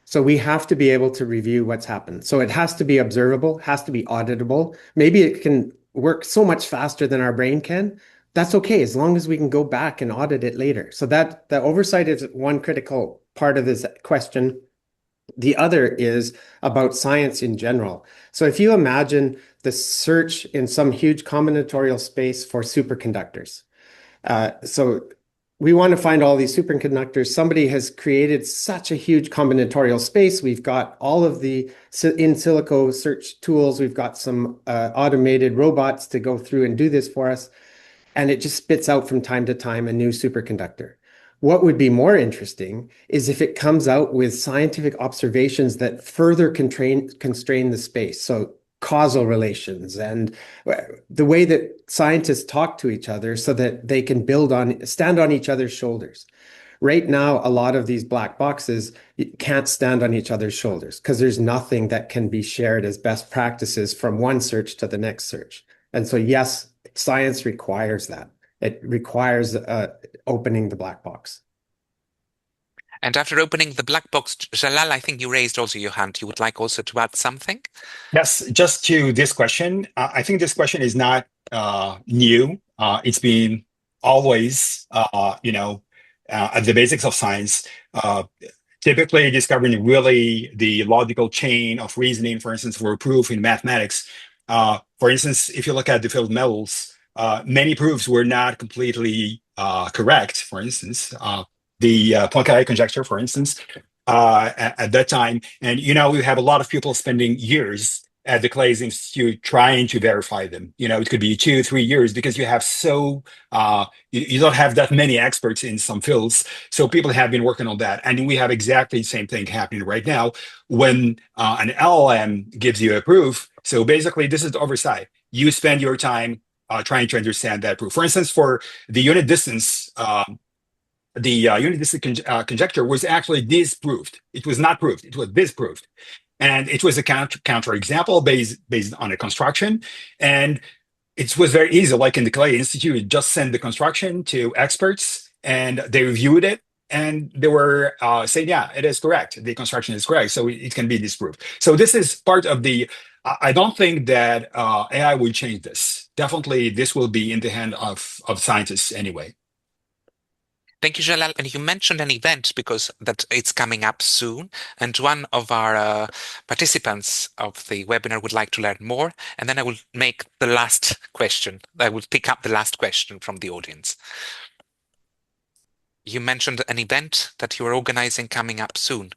So we have to be able to review what's happened. So it has to be observable, has to be auditable. Maybe it can work so much faster than our brain can. That's okay, as long as we can go back and audit it later. So that the oversight is one critical part of this question. The other is about science in general. So if you imagine the search in some huge combinatorial space for superconductors. So we want to find all these superconductors. Somebody has created such a huge combinatorial space. We've got all of the in silico search tools. We've got some automated robots to go through and do this for us. And it just spits out from time to time a new superconductor. What would be more interesting is if it comes out with scientific observations that further constrain the space. So causal relations and the way that scientists talk to each other so that they can stand on each other's shoulders. Right now, a lot of these black boxes can't stand on each other's shoulders because there's nothing that can be shared as best practices from one search to the next search. And so, yes, science requires that. It requires opening the black box. And after opening the black box, Jalal, I think you raised also your hand. You would like also to add something? Yes, just to this question. I think this question is not new. It's been always, at the basics of science. Typically discovering really the logical chain of reasoning, for instance, for a proof in mathematics. For instance, if you look at the field metals, many proofs were not completely correct. For instance, the Poincare conjecture, for instance, at that time. And, we have a lot of people spending years at the Clays Institute trying to verify them. It could be 2-3 years because you have you don't have that many experts in some fields. So people have been working on that. And we have exactly the same thing happening right now when an LLM gives you a proof. So basically, this is the oversight. You spend your time trying to understand that proof. For instance, for the unit distance, the unit distance conjecture was actually disproved. It was not proved. It was disproved. And it was a counter example based on a construction. And it was very easy, like in the Clay Institute, just send the construction to experts and they reviewed it. And they were saying, yeah, it is correct. The construction is correct. So it can be disproved. So this is part of I don't think that AI will change this. Definitely, this will be in the hand of scientists anyway. Thank you, Jalal. And you mentioned an event because that it's coming up soon. And one of our participants of the webinar would like to learn more. And then I will make the last question. I will pick up the last question from the audience. You mentioned an event that you are organizing coming up soon.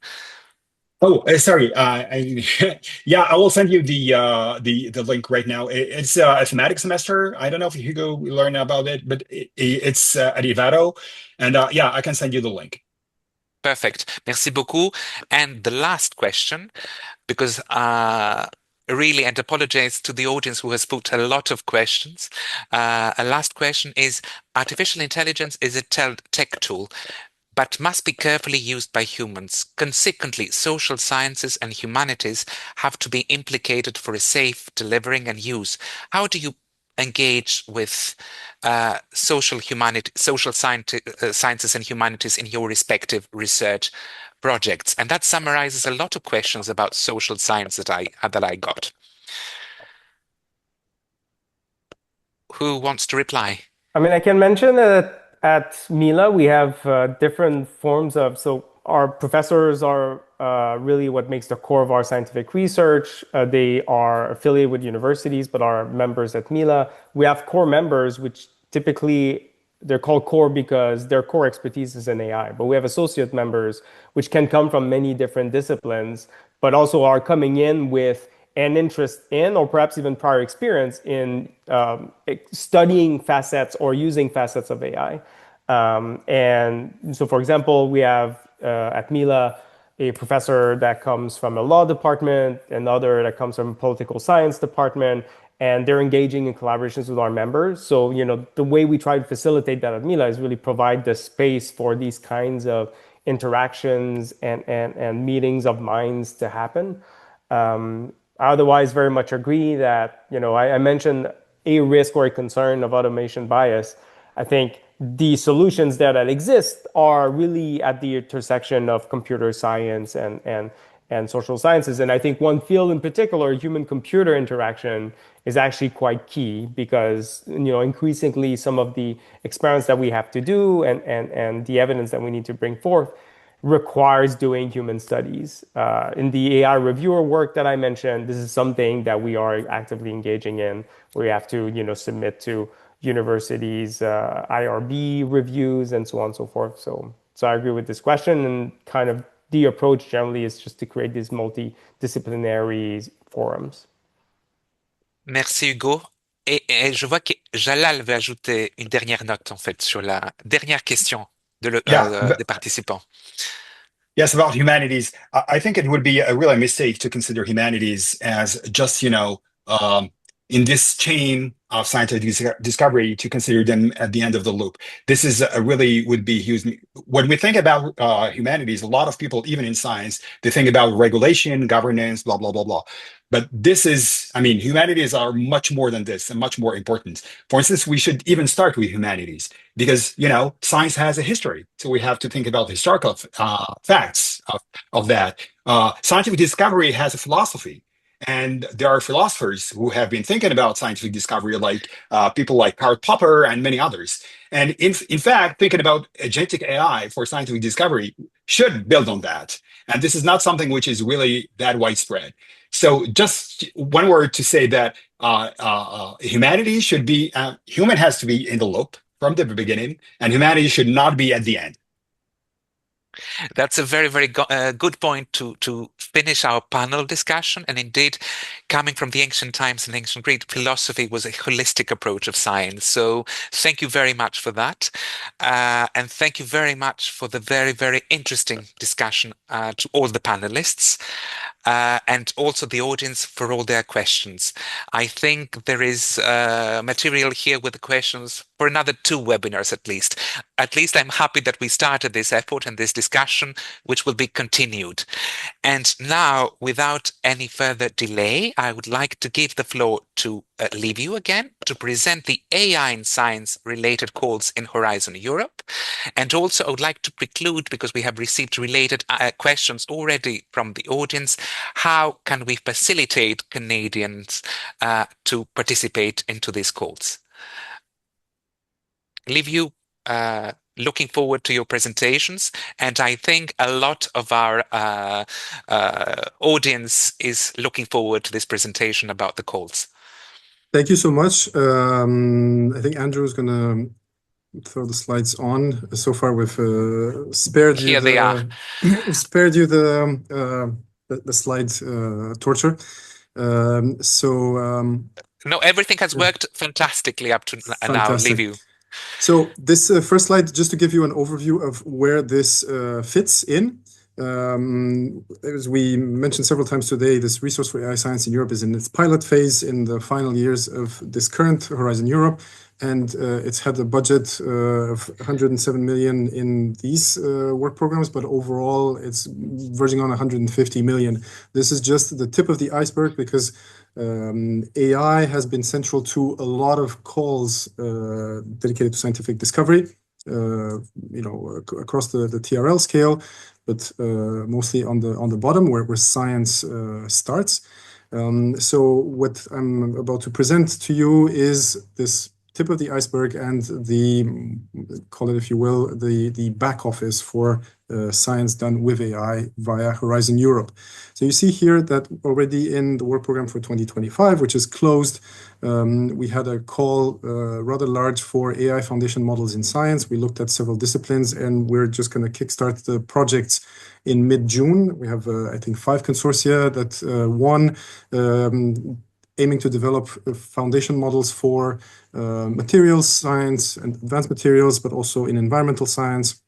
Oh, sorry. Yeah, I will send you the link right now. It's a thematic semester. I don't know if Hugo learned about it, but it's at Ivado, and yeah, I can send you the link. Perfect. Merci beaucoup. And the last question, because really, and apologize to the audience who has put a lot of questions. A last question is, artificial intelligence is a tech tool, but must be carefully used by humans. Consequently, social sciences and humanities have to be implicated for a safe delivering and use. How do you engage with social sciences and humanities in your respective research projects? And that summarizes a lot of questions about social science that I got. Who wants to reply? I mean, I can mention that at Mila, we have different forms of, so our professors are really what makes the core of our scientific research. They are affiliated with universities, but are members at Mila. We have core members, which typically they're called core because their core expertise is in AI. But we have associate members, which can come from many different disciplines, but also are coming in with an interest in, or perhaps even prior experience in studying facets or using facets of AI. And so, for example, we have at Mila a professor that comes from a law department, another that comes from a political science department, and they're engaging in collaborations with our members. So, the way we try to facilitate that at Mila is really provide the space for these kinds of interactions and meetings of minds to happen. I otherwise very much agree that, I mentioned a risk or a concern of automation bias. I think the solutions that exist are really at the intersection of computer science and social sciences. And I think one field in particular, human-computer interaction, is actually quite key because, increasingly some of the experiments that we have to do and the evidence that we need to bring forth requires doing human studies. In the AI reviewer work that I mentioned, this is something that we are actively engaging in. We have to, submit to universities, IRB reviews, and so on and so forth. So I agree with this question, and kind of the approach generally is just to create these multidisciplinary forums. Merci Hugo. Et je vois que Jalal veut ajouter une dernière note en fait sur la dernière question Yeah, des participants. yes, about humanities. I think it would be a really mistake to consider humanities as just, in this chain of scientific discovery, to consider them at the end of the loop. This is really would be huge. When we think about humanities, a lot of people, even in science, they think about regulation, governance, blah, blah, blah, blah. But this is, humanities are much more than this and much more important. For instance, we should even start with humanities because, science has a history. So we have to think about the historical facts of that. Scientific discovery has a philosophy. And there are philosophers who have been thinking about scientific discovery, like people like Karl Popper and many others. And in fact, thinking about agentic AI for scientific discovery should build on that. And this is not something which is really that widespread. So just one word to say that humanity should be, human has to be in the loop from the beginning, and humanity should not be at the end. That's a very, very good point to finish our panel discussion. And indeed, coming from the ancient times and ancient Greek, philosophy was a holistic approach of science. So thank you very much for that. And thank you very much for the very, very interesting discussion to all the panelists. And also the audience for all their questions. I think there is material here with the questions for another 2 webinars at least. At least I'm happy that we started this effort and this discussion, which will be continued. And now, without any further delay, I would like to give the floor to Liviu again to present the AI and science related calls in Horizon Europe. And also I would like to preclude, because we have received related questions already from the audience, how can we facilitate Canadians to participate into these calls? Liviu, looking forward to your presentations, and I think a lot of our audience is looking forward to this presentation about the calls. Thank you so much. I think Andrew is going to throw the slides on. So far, we've spared you Here they are. spared you the the slide torture. No, everything has worked fantastically up to now, Liviu. So this first slide, just to give you an overview of where this fits in. As we mentioned several times today, this resource for AI science in Europe is in its pilot phase in the final years of this current Horizon Europe. And it's had a budget of 107 million in these work programs, but overall it's verging on 150 million. This is just the tip of the iceberg because AI has been central to a lot of calls dedicated to scientific discovery, across the TRL scale, but mostly on the bottom where science starts. So what I'm about to present to you is this tip of the iceberg and call it, if you will, the back office for science done with AI via Horizon Europe. So you see here that already in the work program for 2025, which is closed, we had a call rather large for AI foundation models in science. We looked at several disciplines, and we're just going to kickstart the projects in mid-June. We have, I think, 5 consortia that one aiming to develop foundation models for materials science and advanced materials, but also in environmental science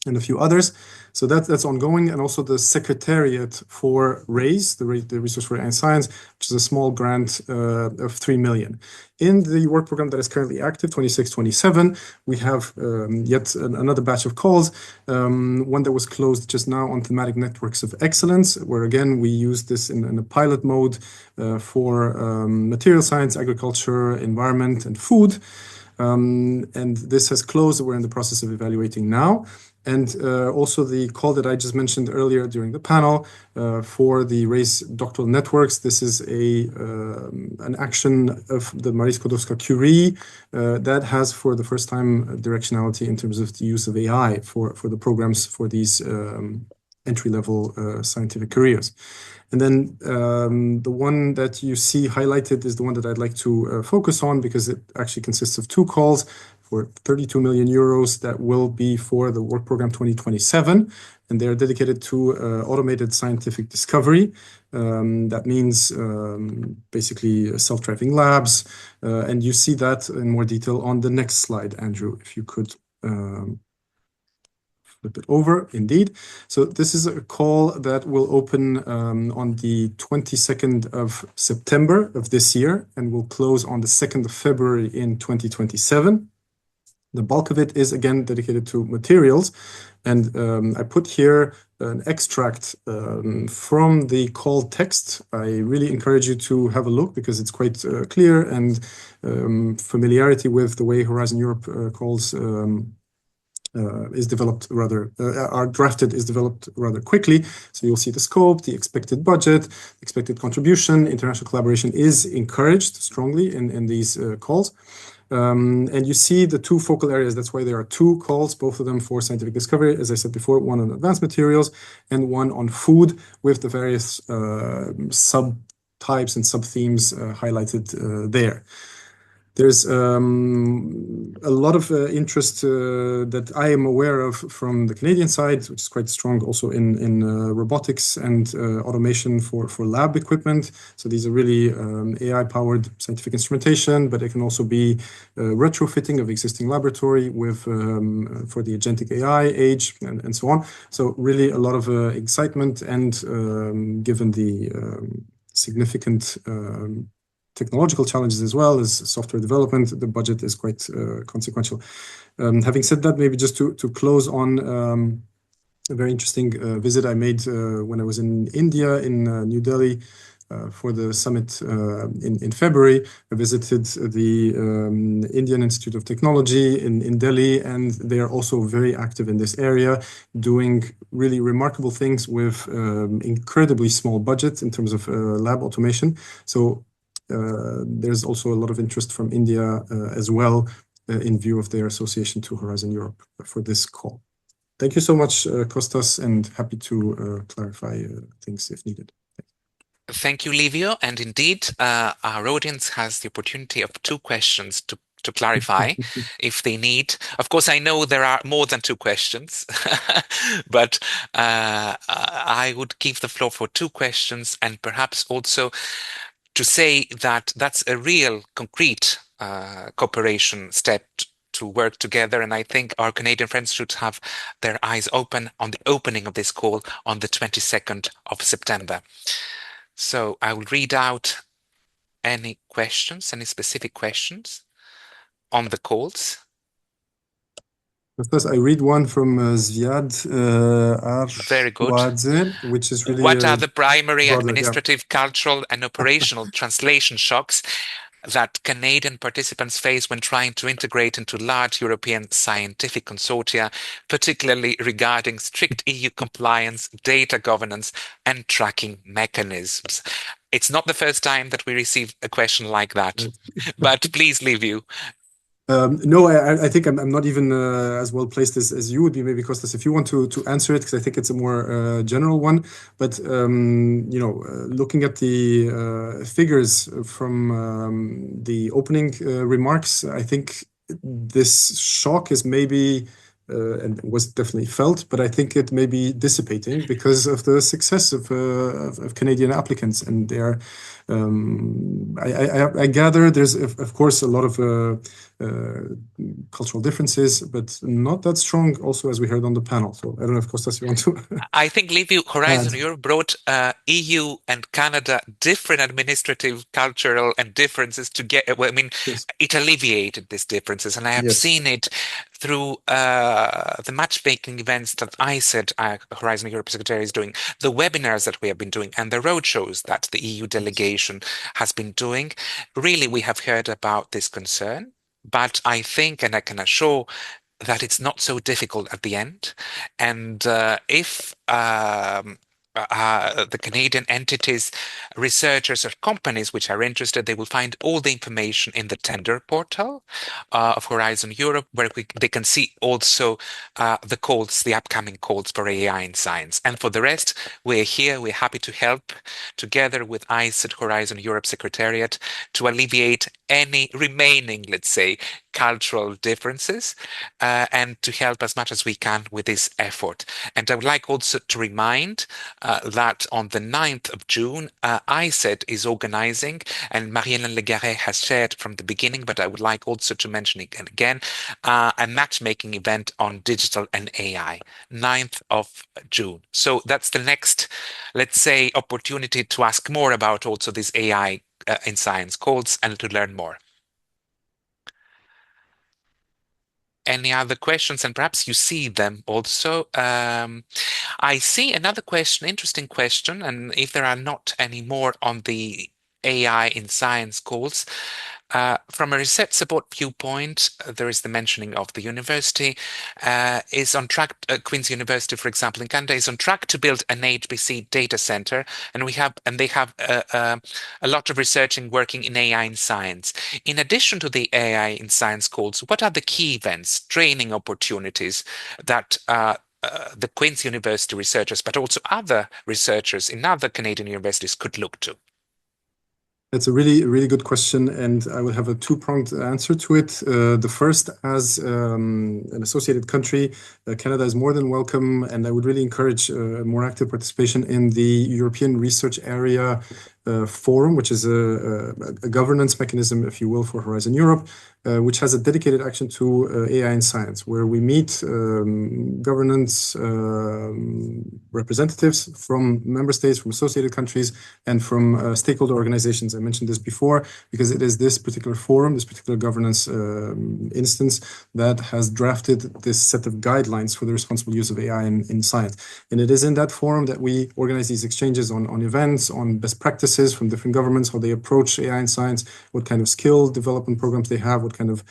and a few others. So that's ongoing. And also the Secretariat for RAISE, the Resource for AI and Science, which is a small grant of 3 million. In the work program that is currently active, 26-27, we have yet another batch of calls, one that was closed just now on thematic networks of excellence, where again, we use this in a pilot mode for material science, agriculture, environment, and food. And this has closed. We're in the process of evaluating now. And also the call that I just mentioned earlier during the panel for the RAISE doctoral networks. This is an action of the Marie Skłodowska-Curie that has for the first time directionality in terms of the use of AI for the programs for these entry-level scientific careers. And then the one that you see highlighted is the one that I'd like to focus on because it actually consists of 2 calls for 32 million euros that will be for the work program 2027. And they are dedicated to automated scientific discovery. That means basically self-driving labs. And you see that in more detail on the next slide, Andrew, if you could flip it over. Indeed. So this is a call that will open on the 22nd of September of this year and will close on the 2nd of February in 2027. The bulk of it is again dedicated to materials. And I put here an extract from the call text. I really encourage you to have a look because it's quite clear, and familiarity with the way Horizon Europe calls is developed rather quickly. So you'll see the scope, the expected budget, expected contribution. International collaboration is encouraged strongly in these calls. And you see the 2 focal areas. That's why there are 2 calls, both of them for scientific discovery, as I said before, one on advanced materials and one on food, with the various subtypes and sub-themes highlighted there. There's a lot of interest that I am aware of from the Canadian side, which is quite strong also in robotics and automation for lab equipment. So these are really AI-powered scientific instrumentation, but it can also be retrofitting of existing laboratory with for the agentic AI age and so on. So really a lot of excitement, and given the significant technological challenges as well as software development, the budget is quite consequential. Having said that, maybe just to close on a very interesting visit I made when I was in India, in New Delhi, for the summit in February. I visited the Indian Institute of Technology in Delhi, and they are also very active in this area, doing really remarkable things with incredibly small budgets in terms of lab automation. So there's also a lot of interest from India as well in view of their association to Horizon Europe for this call. Thank you so much, Kostas, and happy to clarify things if needed. Thank you, Livio. And indeed, our audience has the opportunity of 2 questions to to clarify if they need. Of course, I know there are more than two questions, but I would give the floor for two questions, and perhaps also to say that that's a real concrete cooperation step to work together. And I think our Canadian friends should have their eyes open on the opening of this call on the 22nd of September. So I will read out any questions, any specific questions on the calls. First, I read one from Zviad Very good. Arshwadze, which is really what are the primary broader, administrative, cultural, and operational translation shocks that Canadian participants face when trying to integrate into large European scientific consortia, particularly regarding strict EU compliance, data governance, and tracking mechanisms? It's not the first time that we receive a question like that, but please, Liviu. No, I think I'm not even as well placed as you would be, maybe, Costas, if you want to answer it, because I think it's a more general one. But looking at the figures from the opening remarks, I think this shock is maybe and was definitely felt, but I think it may be dissipating because of the success of Canadian applicants, and they're. I gather there's of course a lot of cultural differences, but not that strong. Also, as we heard on the panel. So I don't know if Costas, you want to. I think Liviu, Horizon Europe brought EU and Canada different administrative, cultural, and differences together. Well, I mean, Yes. it alleviated these differences, and I have seen it through the matchmaking events that I said Horizon Europe Secretary is doing, the webinars that we have been doing, and the roadshows that the EU delegation has been doing. Really, we have heard about this concern, but I think, and I can assure, that it's not so difficult at the end. And if the Canadian entities, researchers, or companies which are interested, they will find all the information in the tender portal of Horizon Europe, where they can see also the calls, the upcoming calls for AI in science. And for the rest, we're here, we're happy to help together with ICE at Horizon Europe Secretariat to alleviate any remaining, let's say, cultural differences and to help as much as we can with this effort. And I would like also to remind that on the 9th of June, ICET is organizing, and Marie-Hélène Legarret has shared from the beginning, but I would like also to mention it again, a matchmaking event on digital and AI, 9th of June. So that's the next, let's say, opportunity to ask more about also this AI in science calls and to learn more. Any other questions? And perhaps you see them also. I see another question, interesting question, and if there are not any more on the AI in science calls, from a research support viewpoint, there is the mentioning of the university is on track. Queen's University, for example, in Canada, is on track to build an HPC data center, and they have a lot of researching working in AI in science. In addition to the AI in science calls, what are the key events, training opportunities that the Queen's University researchers, but also other researchers in other Canadian universities could look to? That's a really, really good question, and I will have a two-pronged answer to it. The first, as an associated country, Canada is more than welcome, and I would really encourage more active participation in the European Research Area Forum, which is a governance mechanism, if you will, for Horizon Europe, which has a dedicated action to AI in science, where we meet governance representatives from member states, from associated countries, and from stakeholder organizations. I mentioned this before because it is this particular forum, this particular governance instance that has drafted this set of guidelines for the responsible use of AI in science. And it is in that forum that we organize these exchanges on events, on best practices from different governments, how they approach AI in science, what kind of skill development programs they have, what kind of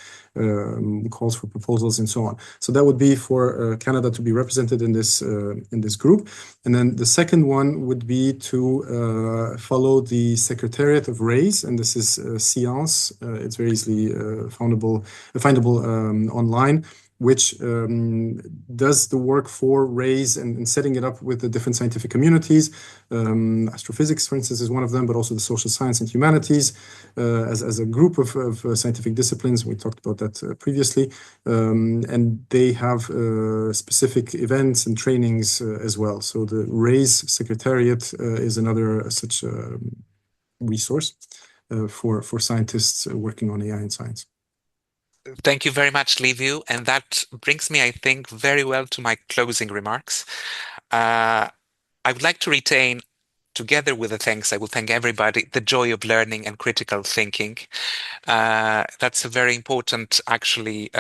calls for proposals, and so on. So that would be for Canada to be represented in this group. And then the second one would be to follow the Secretariat of RAISE, and this is Science. It's very easily findable online. which does the work for RAISE and setting it up with the different scientific communities. Astrophysics, for instance, is one of them, but also the social science and humanities as a group of scientific disciplines. We talked about that previously. And they have specific events and trainings as well. So the RAISE Secretariat is another such resource for scientists working on AI and science. Thank you very much, Liviu. And that brings me, I think, very well to my closing remarks. I would like to retain, together with the thanks, I will thank everybody, the joy of learning and critical thinking. That's a very important, actually,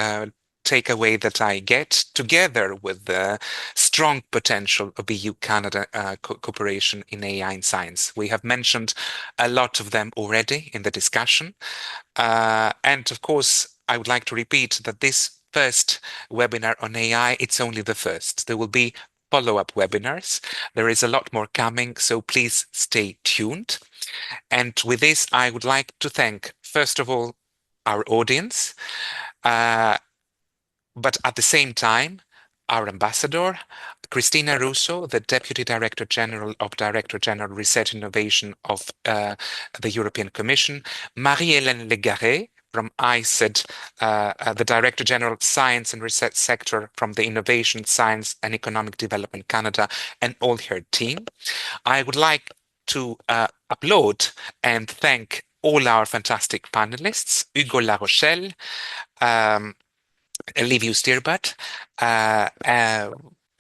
takeaway that I get, together with the strong potential of EU-Canada cooperation in AI and science. We have mentioned a lot of them already in the discussion. And of course, I would like to repeat that this first webinar on AI, it's only the first. There will be follow-up webinars. There is a lot more coming, so please stay tuned. And with this, I would like to thank, first of all, our audience, but at the same time, our ambassador, Cristina Russo, the Deputy Director General of Director General Research Innovation of the European Commission, Marie-Hélène Légaré from ICED, the Director General Science and Research Sector from the Innovation, Science and Economic Development Canada, and all her team. I would like to applaud and thank all our fantastic panelists, Hugo Larochelle, Liviu Stirbat,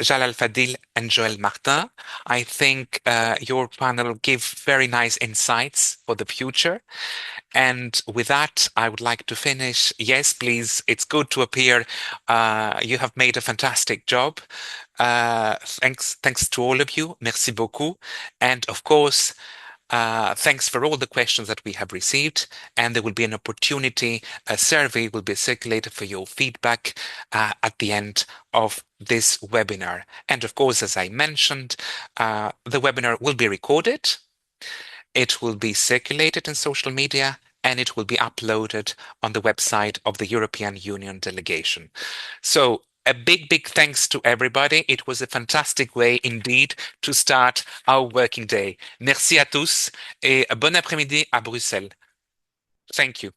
Jalal Fadil and Joël Martin. I think your panel gave very nice insights for the future. And with that, I would like to finish. Yes, please, it's good to appear. You have made a fantastic job. Thanks to all of you. Merci beaucoup. And of course, thanks for all the questions that we have received, and there will be an opportunity, a survey will be circulated for your feedback at the end of this webinar. And of course, as I mentioned, the webinar will be recorded, it will be circulated in social media, and it will be uploaded on the website of the European Union delegation. So a big thanks to everybody. It was a fantastic way indeed to start our working day. Merci à tous et bon après-midi à Bruxelles. Thank you.